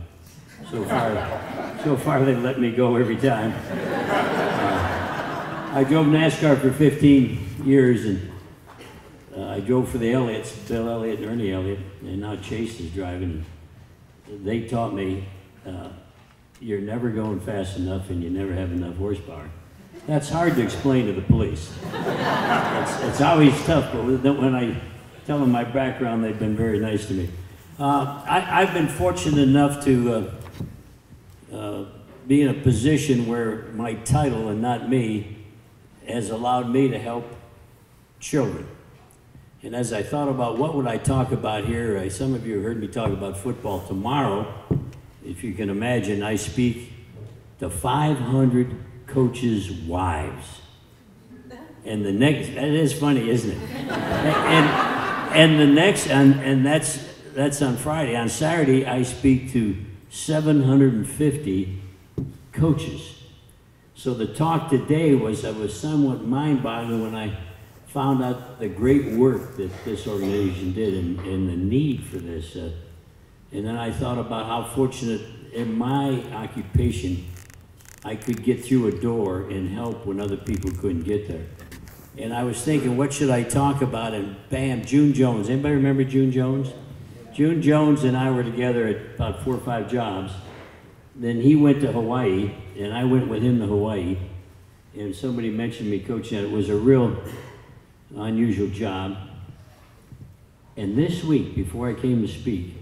so far they let me go every time. I drove NASCAR for 15 years, and I drove for the Elliots, Bill Elliott and Ernie Elliott, and now Chase is driving. They taught me, you're never going fast enough and you never have enough horsepower. That's hard to explain to the police. It's always tough, but when I tell them my background, they've been very nice to me. I've been fortunate enough to be in a position where my title, and not me, has allowed me to help children. And as I thought about what would I talk about here, some of you have heard me talk about football. Tomorrow, if you can imagine, I speak to 500 coaches' wives. And the next, that is funny, isn't it? And the next, and that's on Friday. On Saturday, I speak to 750 coaches. So the talk today was, I was somewhat mind-boggling when I found out the great work that this organization did and the need for this. And then I thought about how fortunate in my occupation I could get through a door and help when other people couldn't get there. And I was thinking, what should I talk about? And bam, June Jones. Anybody remember June Jones? June Jones and I were together at about 4 or 5 jobs. Then he went to Hawaii, and I went with him to Hawaii. And somebody mentioned me coaching. It was a real unusual job. And this week, before I came to speak,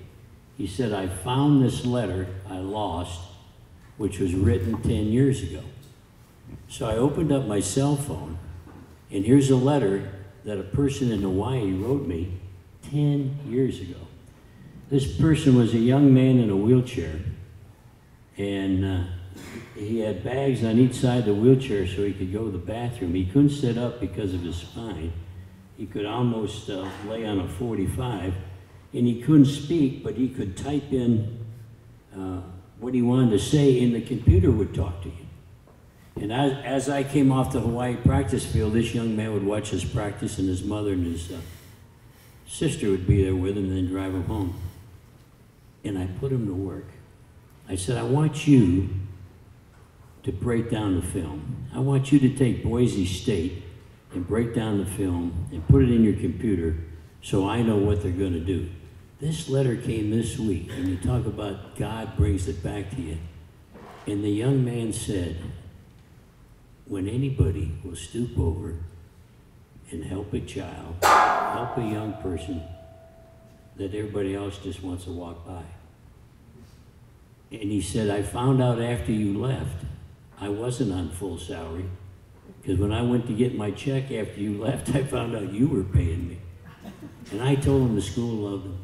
he said, I found this letter I lost, which was written 10 years ago. So I opened up my cell phone, and here's a letter that a person in Hawaii wrote me 10 years ago. This person was a young man in a wheelchair, and he had bags on each side of the wheelchair so he could go to the bathroom. He couldn't sit up because of his spine. He could almost lay on a 45, and he couldn't speak, but he could type in what he wanted to say, and the computer would talk to him. And as I came off the Hawaii practice field, this young man would watch us practice, and his mother and his sister would be there with him and then drive him home. And I put him to work. I said, I want you to break down the film. I want you to take Boise State and break down the film and put it in your computer so I know what they're going to do. This letter came this week, and you talk about God brings it back to you. And the young man said, when anybody will stoop over and help a child, help a young person, that everybody else just wants to walk by. And he said, I found out after you left, I wasn't on full salary, because when I went to get my check after you left, I found out you were paying me. And I told him the school loved him.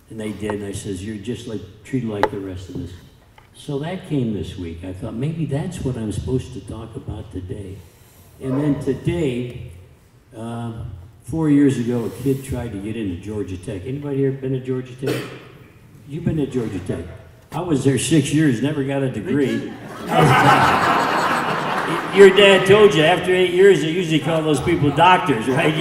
And they did, and I says, you're just like, treated like the rest of us. So that came this week. I thought, maybe that's what I'm supposed to talk about today. And then today, 4 years ago, a kid tried to get into Georgia Tech. Anybody here been to Georgia Tech? You've been to Georgia Tech. I was there 6 years, never got a degree. Your dad told you after 8 years, they usually call those people doctors, right?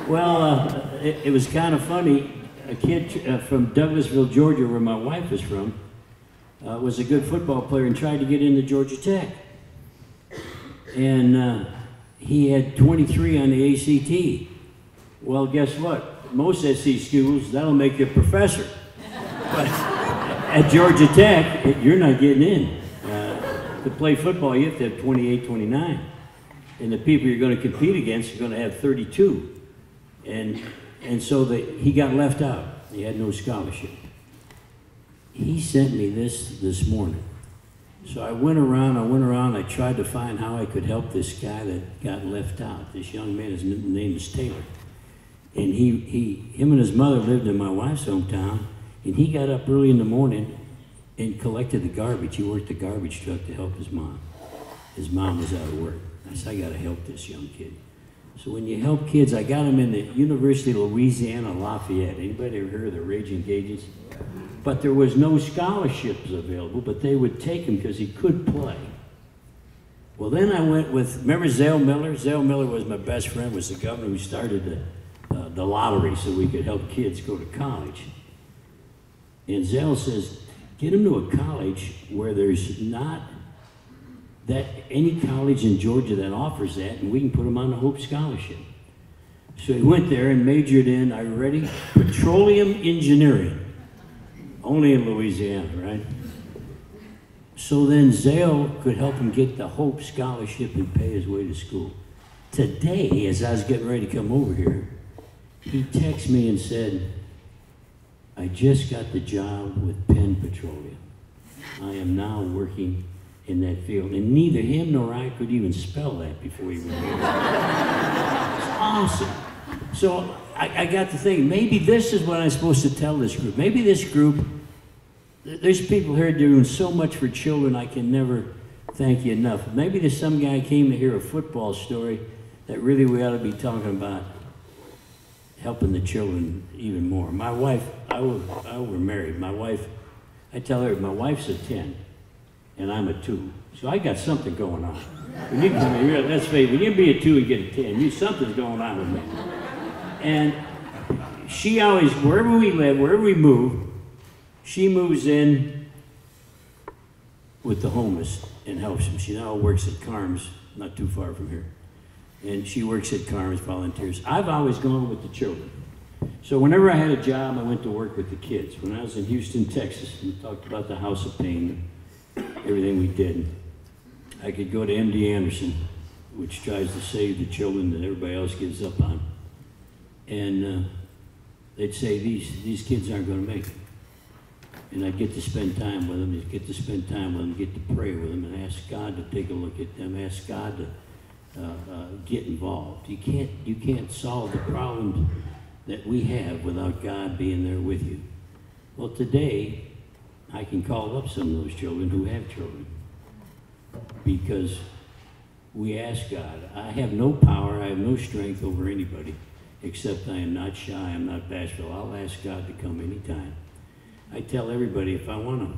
Well, it was kind of funny. A kid from Douglasville, Georgia, where my wife is from, was a good football player and tried to get into Georgia Tech. And he had 23 on the ACT. Well, guess what? Most SC schools, that'll make you a professor. But at Georgia Tech, you're not getting in. To play football, you have to have 28, 29. And the people you're going to compete against are going to have 32. And so he got left out. He had no scholarship. He sent me this morning. So I went around, I tried to find how I could help this guy that got left out. This young man, his name is Taylor. And him and his mother lived in my wife's hometown, and he got up early in the morning and collected the garbage. He worked the garbage truck to help his mom. His mom was out of work. I said, I gotta help this young kid. So when you help kids, I got him in the University of Louisiana, Lafayette. Anybody ever heard of the Raging Cajuns? But there was no scholarships available, but they would take him because he could play. Well, then I went with, remember Zale Miller? Zale Miller was my best friend, was the governor who started the lottery so we could help kids go to college. And Zale says, get him to a college where there's not that any college in Georgia that offers that, and we can put him on the Hope Scholarship. So he went there and majored in, are you ready? Petroleum engineering. Only in Louisiana, right? So then Zale could help him get the Hope Scholarship and pay his way to school. Today, as I was getting ready to come over here, he texted me and said, I just got the job with Penn Petroleum. I am now working in that field. And neither him nor I could even spell that before he went here. It's awesome. So I got to think, maybe this is what I'm supposed to tell this group. Maybe this group there's people here doing so much for children, I can never thank you enough. Maybe there's some guy came to hear a football story that really we ought to be talking about helping the children even more. My wife, we're married. My wife, I tell her, my wife's a 10, and I'm a 2. So I got something going on. When you, let's face it, when you be a 2 and get a 10, something's going on with me. And she always, wherever we live, wherever we move, she moves in with the homeless and helps them. She now works at Carms, not too far from here. And she works at Carms, volunteers. I've always gone with the children. So whenever I had a job, I went to work with the kids. When I was in Houston, Texas, we talked about the House of Pain, everything we did. I could go to MD Anderson, which tries to save the children that everybody else gives up on. And they'd say, these kids aren't going to make it. And I'd get to spend time with them, get to pray with them, and ask God to take a look at them, ask God to get involved. You can't solve the problems that we have without God being there with you. Well, today, I can call up some of those children who have children because we ask God. I have no power, I have no strength over anybody, except I am not shy, I'm not bashful. I'll ask God to come anytime. I tell everybody if I want to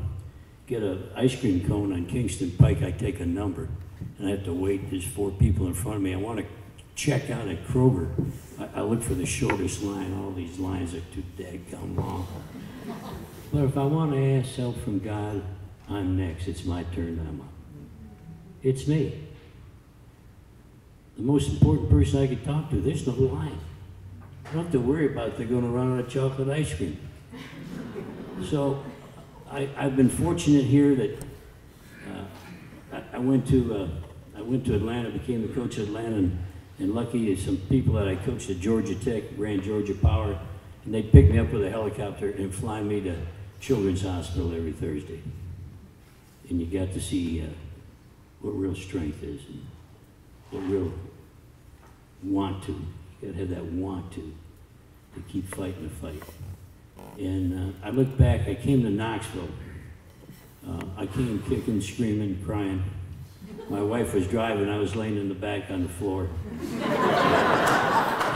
get an ice cream cone on Kingston Pike, I take a number. And I have to wait, there's 4 people in front of me. I want to check out at Kroger. I look for the shortest line. All these lines are too daggum long. But if I want to ask help from God, I'm next. It's my turn, I'm up. It's me. The most important person I could talk to, there's no line. I don't have to worry about if they're going to run out of chocolate ice cream. So I've been fortunate here that I went to Atlanta, became the coach of Atlanta, and lucky some people that I coached at Georgia Tech ran Georgia Power, and they'd pick me up with a helicopter and fly me to Children's Hospital every Thursday. And you got to see what real strength is, and what real want to. You got to have that want to keep fighting the fight. And I look back, I came to Knoxville. I came kicking, screaming, crying. My wife was driving, I was laying in the back on the floor.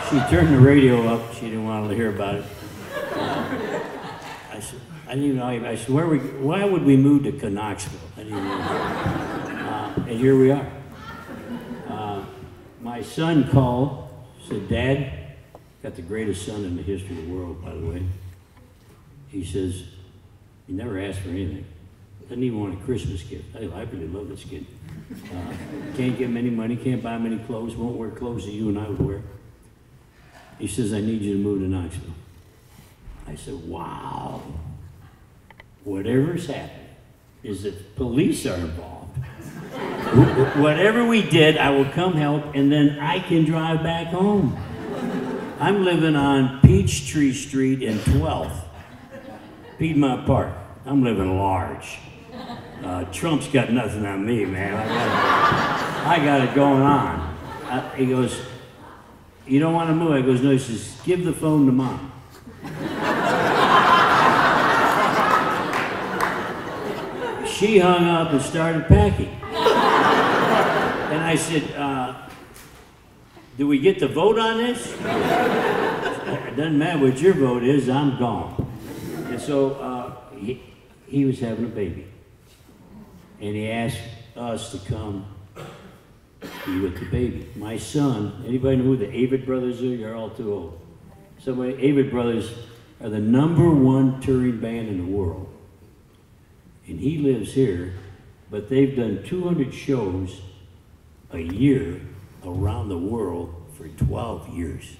She turned the radio up, she didn't want to hear about it. I said, why would we move to Knoxville? I didn't even know. And here we are. My son called, said, Dad, got the greatest son in the history of the world, by the way. He says, you never asked for anything. Doesn't even want a Christmas gift. I really love this kid. Can't give him any money, can't buy him any clothes, won't wear clothes that you and I would wear. He says, I need you to move to Knoxville. I said, wow. Whatever's happened is that police are involved. Whatever we did, I will come help, and then I can drive back home. I'm living on Peachtree Street in 12th. Piedmont Park. I'm living large. Trump's got nothing on me, man. I got it going on. He goes, you don't want to move? I goes, no. He says, give the phone to Mom. She hung up and started packing. And I said, do we get to vote on this? It doesn't matter what your vote is, I'm gone. And so he was having a baby. And he asked us to come be with the baby. My son, anybody know who the Avid brothers are? You're all too old. Avid brothers are the #1 touring band in the world. And he lives here, but they've done 200 shows a year around the world for 12 years.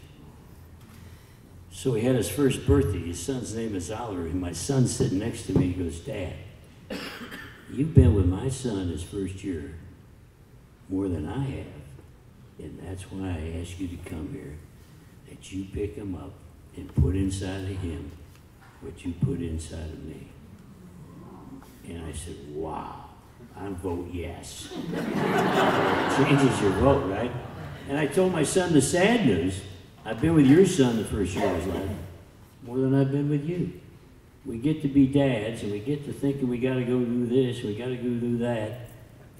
So he had his first birthday. His son's name is Oliver, and my son's sitting next to me. He goes, Dad, you've been with my son his first year more than I have, and that's why I asked you to come here, that you pick him up and put inside of him what you put inside of me. And I said, wow, I vote yes. Changes your vote, right? And I told my son the sad news. I've been with your son the first year of his life more than I've been with you. we get to be dads, and we get to thinking we got to go do this, we got to go do that,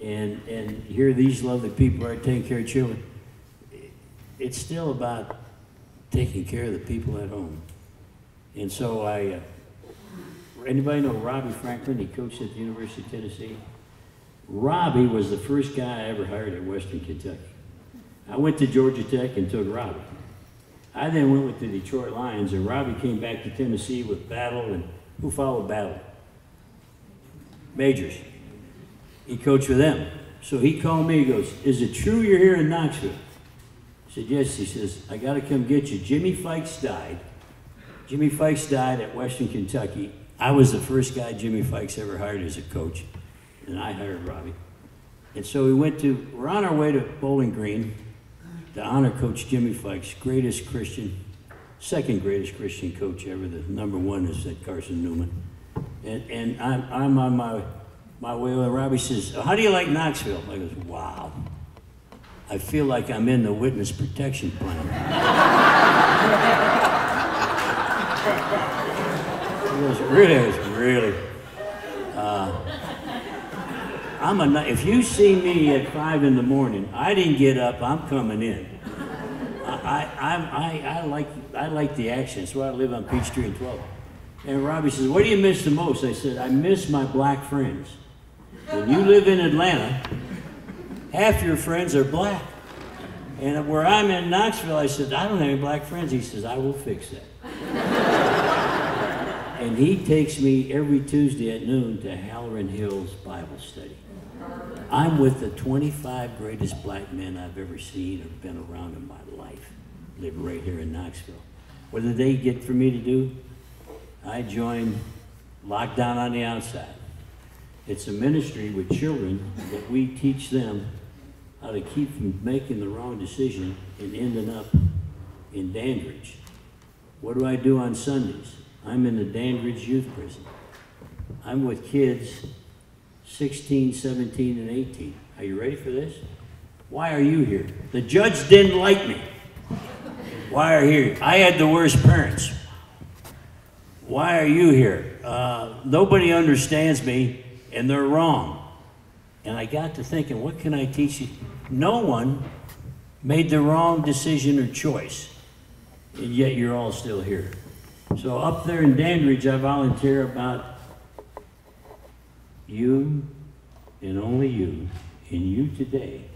and here these lovely people are taking care of children. It's still about taking care of the people at home. And so anybody know Robbie Franklin? He coached at the University of Tennessee. Robbie was the first guy I ever hired at Western Kentucky. I went to Georgia Tech and took Robbie. I then went with the Detroit Lions, and Robbie came back to Tennessee with Battle, and who followed Battle? Majors. He coached for them. So he called me, he goes, "Is it true you're here in Knoxville?" I said, "Yes." He says, "I got to come get you. Jimmy Fikes died. Jimmy Fikes died at Western Kentucky. I was the first guy Jimmy Fikes ever hired as a coach, and I hired Robbie." And so we're on our way to Bowling Green to honor Coach Jimmy Fikes, second greatest Christian coach ever. The number one is at Carson Newman. And I'm on my way, and Robbie says, "How do you like Knoxville?" I goes, "Wow. I feel like I'm in the witness protection plan." He goes, "Really? If you see me at 5 in the morning, I didn't get up, I'm coming in. I like the action. That's why I live on Peachtree and 12. And Robbie says, "What do you miss the most?" I said, "I miss my black friends. When you live in Atlanta, half your friends are black. And where I'm in Knoxville," I said, "I don't have any black friends." He says, "I will fix that." And he takes me every Tuesday at noon to Halloran Hills Bible study. I'm with the 25 greatest black men I've ever seen or been around in my life. Live right here in Knoxville. What did they get for me to do? I joined Lockdown on the Outside. It's a ministry with children that we teach them how to keep from making the wrong decision and ending up in Dandridge. What do I do on Sundays? I'm in the Dandridge Youth Prison. I'm with kids 16, 17, and 18. Are you ready for this? Why are you here? The judge didn't like me. Why are you here? I had the worst parents. Why are you here? Nobody understands me, and they're wrong. And I got to thinking, what can I teach you? No one made the wrong decision or choice, and yet you're all still here. So up there in Dandridge, I volunteer about you and only you, and you today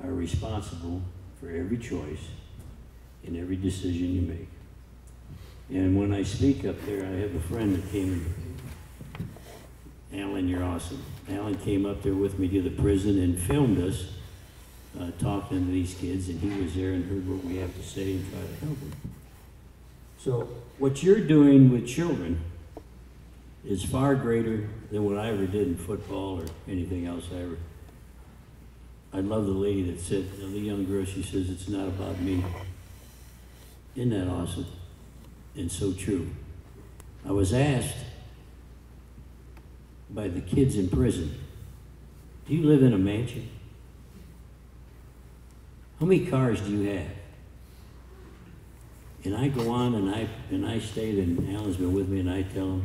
are responsible for every choice and every decision you make. And when I speak up there, I have a friend that came, Alan, you're awesome. Alan came up there with me to the prison and filmed us talking to these kids, and he was there and heard what we have to say and try to help them. So what you're doing with children is far greater than what I ever did in football or anything else I love the lady that said, the young girl, she says, "It's not about me." Isn't that awesome? And so true. I was asked by the kids in prison, "Do you live in a mansion? How many cars do you have?" And I go on and I stayed, and Alan's been with me, and I tell them,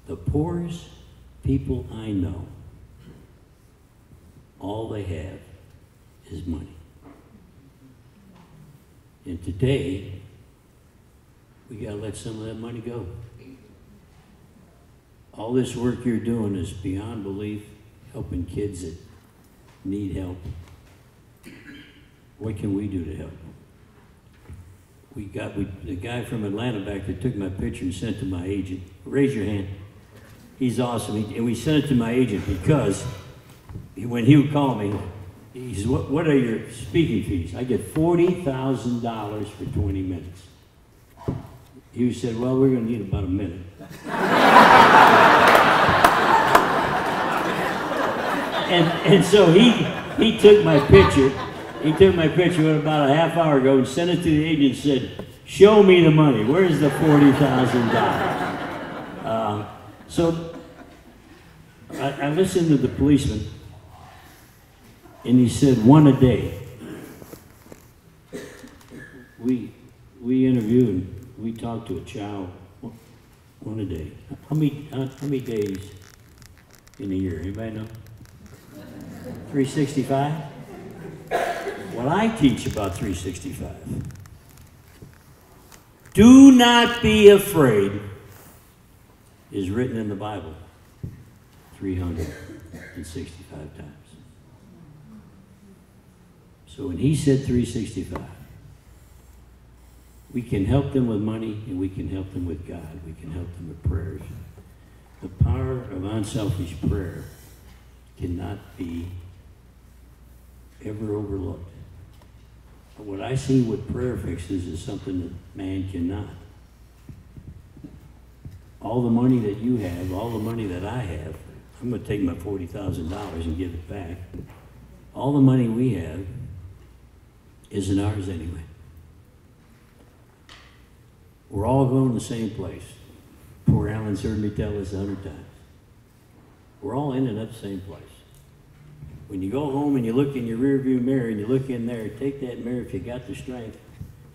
the poorest people I know, all they have is money. And today, we gotta let some of that money go. All this work you're doing is beyond belief, helping kids that need help. What can we do to help? The guy from Atlanta back there took my picture and sent it to my agent. Raise your hand. He's awesome. And we sent it to my agent because when he would call me, he says, what are your speaking fees? I get $40,000 for 20 minutes. He said, "Well, we're going to need about a minute." and so he took my picture. He took my picture about a half hour ago and sent it to the agent and said, "Show me the money. Where's the $40,000? So I listened to the policeman, and he said, "1 a day." We interviewed, we talked to a child One a day. How many days in a year? Anybody know? 365? What I teach about 365. Do not be afraid is written in the Bible 365 times. So when he said 365, we can help them with money and we can help them with God. We can help them with prayers. The power of unselfish prayer cannot be ever overlooked. But what I see with prayer fixes is something that man cannot. All the money that you have, all the money that I have, I'm going to take my $40,000 and give it back. All the money we have isn't ours anyway. We're all going to the same place. Poor Alan's heard me tell this 100 times. We're all ending up the same place. When you go home and you look in your rearview mirror and you look in there, take that mirror if you got the strength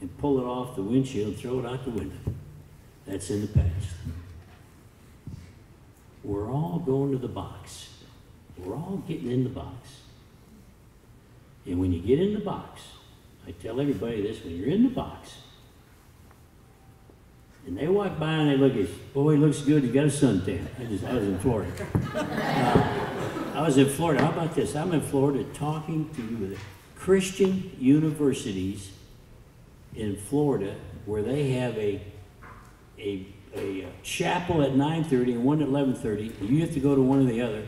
and pull it off the windshield and throw it out the window. That's in the past. We're all going to the box. We're all getting in the box. And when you get in the box, I tell everybody this, when you're in the box, and they walk by and they look at you, boy, he looks good, he got a suntan. I was in Florida. I was in Florida. How about this? I'm in Florida talking to the Christian universities in Florida where they have a chapel at 9:30 and one at 11:30. You have to go to one or the other.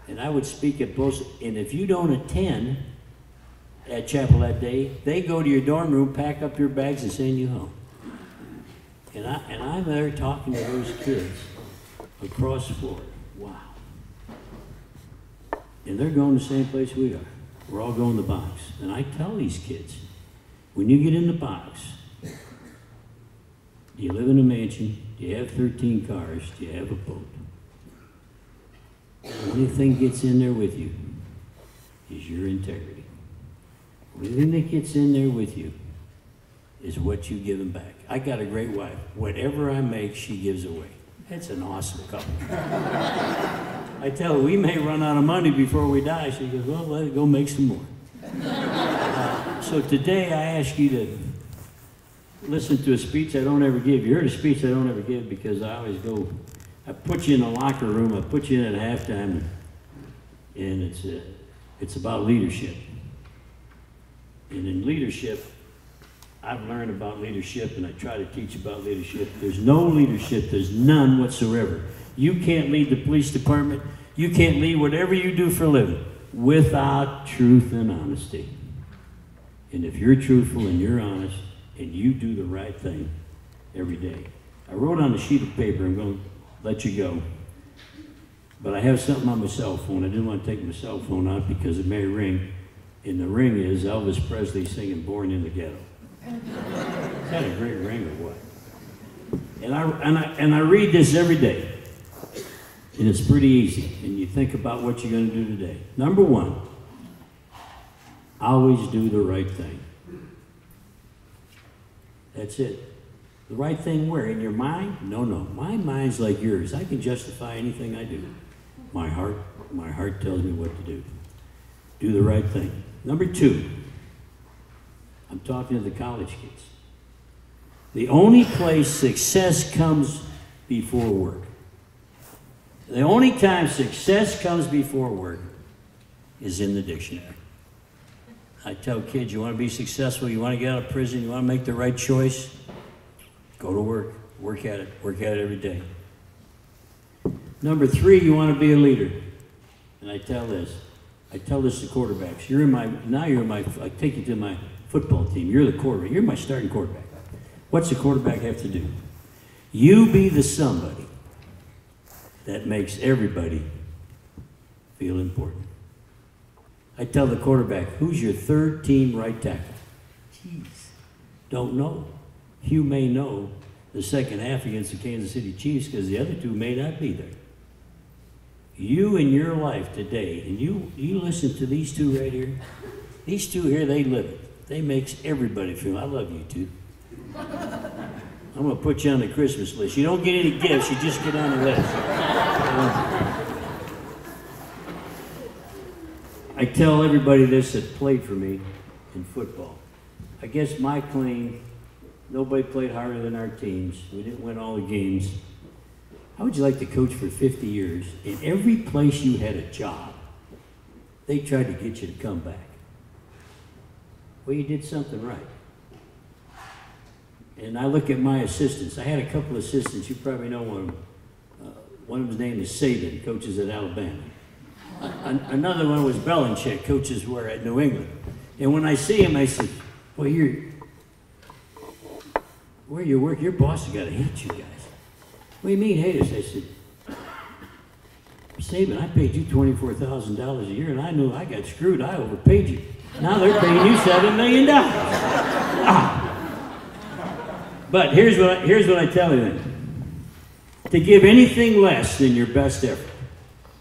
And I would speak at both. And if you don't attend at chapel that day, they go to your dorm room, pack up your bags, and send you home. And I'm there talking to those kids across Florida. Wow. And they're going the same place we are. We're all going to the box. And I tell these kids, when you get in the box, do you live in a mansion? Do you have 13 cars? Do you have a boat? The only thing gets in there with you is your integrity. The only thing that gets in there with you is what you give them back. I got a great wife. Whatever I make, she gives away. That's an awesome couple. I tell her, we may run out of money before we die. She goes, well, let it go make some more. So today I ask you to listen to a speech I don't ever give. You heard a speech I don't ever give because I always go, I put you in the locker room, I put you in at halftime, and it's about leadership. And in leadership, I've learned about leadership and I try to teach about leadership. There's no leadership, there's none whatsoever. You can't lead the police department, you can't lead whatever you do for a living without truth and honesty. And if you're truthful and you're honest and you do the right thing every day. I wrote on a sheet of paper, I'm going to let you go. But I have something on my cell phone. I didn't want to take my cell phone out because it may ring. And the ring is Elvis Presley singing Born in the Ghetto. Is that a great ring or what? And I read this every day. And it's pretty easy. And you think about what you're going to do today. Number one, always do the right thing. That's it. The right thing where? In your mind? No. My mind's like yours. I can justify anything I do. My heart tells me what to do. Do the right thing. Number two, I'm talking to the college kids. The only place success comes before work. The only time success comes before work is in the dictionary. I tell kids, you want to be successful, you want to get out of prison, you want to make the right choice, go to work, work at it every day. Number three, you want to be a leader. And I tell this to quarterbacks. I take you to my football team. You're the quarterback. You're my starting quarterback. What's the quarterback have to do? You be the somebody that makes everybody feel important. I tell the quarterback, who's your third team right tackle? Jeez, don't know. You may know the second half against the Kansas City Chiefs because the other two may not be there. You in your life today, and you listen to these two right here. These two here, they live it. They makes everybody feel, I love you two. I'm going to put you on the Christmas list. You don't get any gifts, you just get on the list. I tell everybody this that played for me in football. I guess my claim, nobody played harder than our teams. We didn't win all the games. How would you like to coach for 50 years? In every place you had a job, they tried to get you to come back. Well, you did something right. And I look at my assistants. I had a couple assistants. You probably know one of them. One of them's name is Saban, coaches at Alabama. Another one was Belichick, coaches were at New England. And when I see him, I said, well, where you work, your boss has got to hate you guys. What do you mean hate us? I said, Saban, I paid you $24,000 a year, and I knew I got screwed. I overpaid you. Now they're paying you $7 million. But here's what I tell you then. To give anything less than your best effort,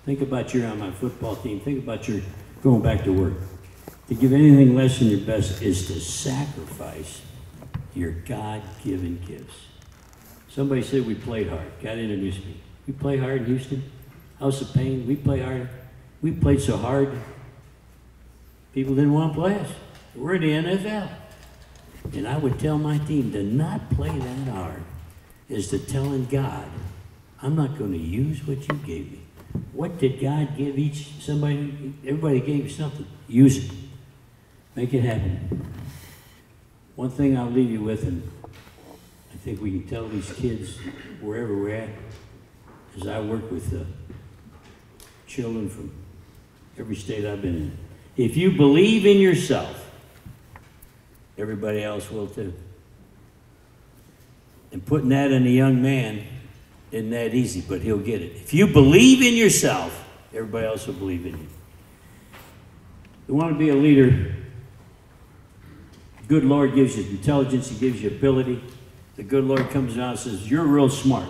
think about you're on my football team, think about your going back to work. To give anything less than your best is to sacrifice your God-given gifts. Somebody said we played hard. God introduced me. We play hard in Houston. House of Pain. We play hard. We played so hard, people didn't want to play us. We're in the NFL. And I would tell my team to not play that hard is to telling God, I'm not going to use what you gave me. What did God give somebody? Everybody gave you something. Use it. Make it happen. One thing I'll leave you with, and I think we can tell these kids wherever we're at, is I work with children from every state I've been in. If you believe in yourself, everybody else will too. And putting that in a young man isn't that easy, but he'll get it. If you believe in yourself, everybody else will believe in you. You want to be a leader, the good Lord gives you intelligence, He gives you ability. The good Lord comes down and says, you're real smart.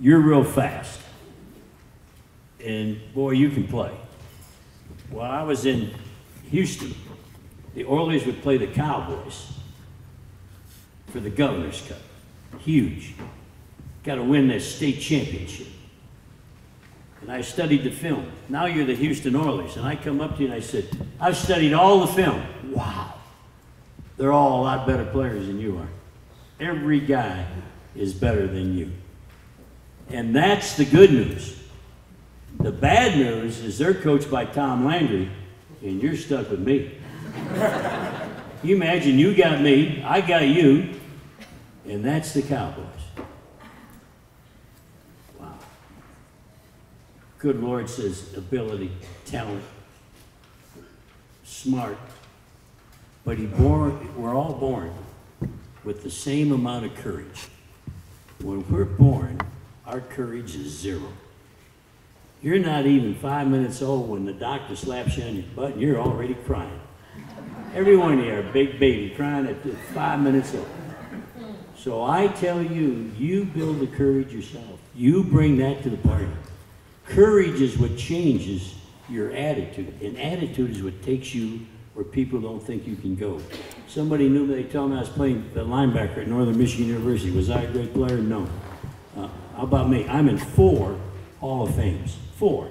You're real fast. And boy, you can play. While I was in Houston, the Oilers would play the Cowboys for the Governor's Cup. Huge. Got to win this state championship. And I studied the film. Now you're the Houston Oilers. And I come up to you and I said, I've studied all the film. Wow. They're all a lot better players than you are. Every guy is better than you. And that's the good news. The bad news is they're coached by Tom Landry, and you're stuck with me. You imagine you got me, I got you, and that's the Cowboys. Wow. Good Lord says ability, talent, smart, but we're all born with the same amount of courage. When we're born, our courage is 0. You're not even 5 minutes old when the doctor slaps you on your butt and you're already crying. Every one of you are a big baby crying at 5 minutes old. So I tell you, you build the courage yourself. You bring that to the party. Courage is what changes your attitude, and attitude is what takes you where people don't think you can go. Somebody knew me, they told me I was playing the linebacker at Northern Michigan University. Was I a great player? No. How about me? I'm in 4 Hall of Fames. 4.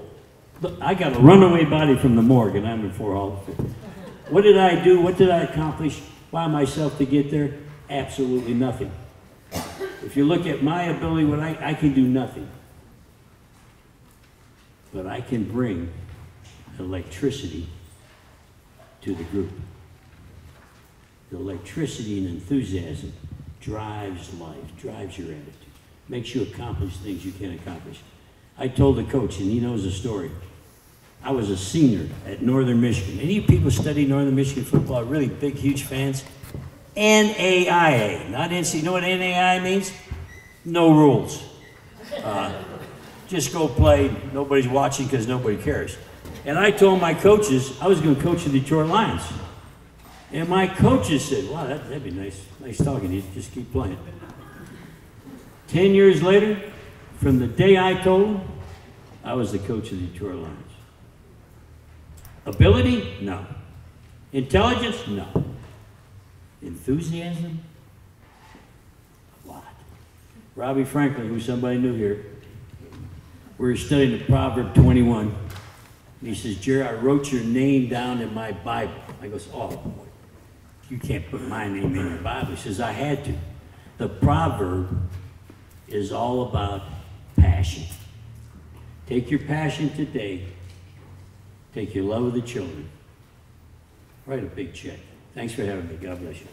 Look, I got a runaway body from the morgue, and I'm in 4 Hall of Fame. What did I do? What did I accomplish by myself to get there? Absolutely nothing. If you look at my ability, what I can do nothing. But I can bring electricity to the group. The electricity and enthusiasm drives life, drives your attitude, makes you accomplish things you can't accomplish. I told the coach, and he knows the story. I was a senior at Northern Michigan. Any people study Northern Michigan football, really big, huge fans? NAIA, not NC. You know what NAIA means? No rules. Just go play. Nobody's watching because nobody cares. And I told my coaches I was going to coach the Detroit Lions. And my coaches said, wow, that'd be nice talking to you. Just keep playing. 10 years later, from the day I told them, I was the coach of the Detroit Lions. Ability? No. Intelligence? No. Enthusiasm? Robbie Franklin, who's somebody new here, we were studying the Proverb 21. And he says, Jerry, I wrote your name down in my Bible. I goes, oh, boy, you can't put my name in your Bible. He says, I had to. The proverb is all about passion. Take your passion today. Take your love of the children. Write a big check. Thanks for having me. God bless you.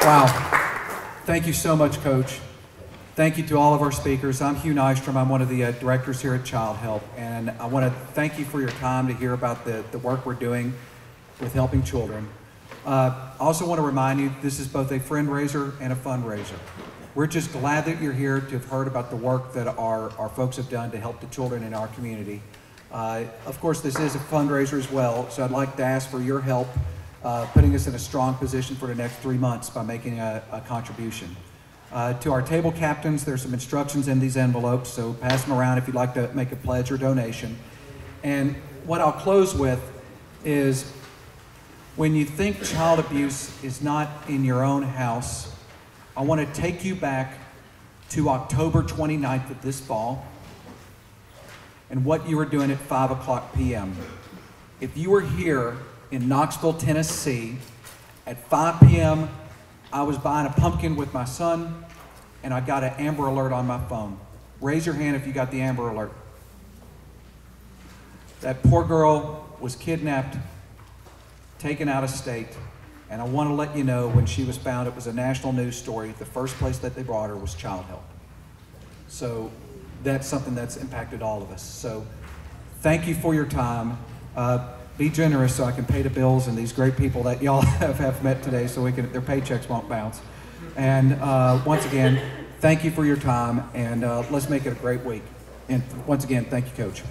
Wow. Thank you so much, Coach. Thank you to all of our speakers. I'm Hugh Nystrom. I'm one of the directors here at Childhelp, and I want to thank you for your time to hear about the work we're doing with helping children. I also want to remind you, this is both a friend raiser and a fundraiser. We're just glad that you're here to have heard about the work that our folks have done to help the children in our community. Of course, this is a fundraiser as well, so I'd like to ask for your help putting us in a strong position for the next 3 months by making a contribution. To our table captains, there's some instructions in these envelopes, so pass them around if you'd like to make a pledge or donation. And what I'll close with is, when you think child abuse is not in your own house, I want to take you back to October 29th of this fall and what you were doing at 5 p.m. If you were here in Knoxville, Tennessee, at 5 p.m., I was buying a pumpkin with my son, and I got an Amber Alert on my phone. Raise your hand if you got the Amber Alert. That poor girl was kidnapped, taken out of state, and I want to let you know, when she was found, it was a national news story. The first place that they brought her was Childhelp. So that's something that's impacted all of us. So thank you for your time. Be generous so I can pay the bills and these great people that y'all have met today, so their paychecks won't bounce. And once again, thank you for your time, and let's make it a great week. And once again, thank you, Coach.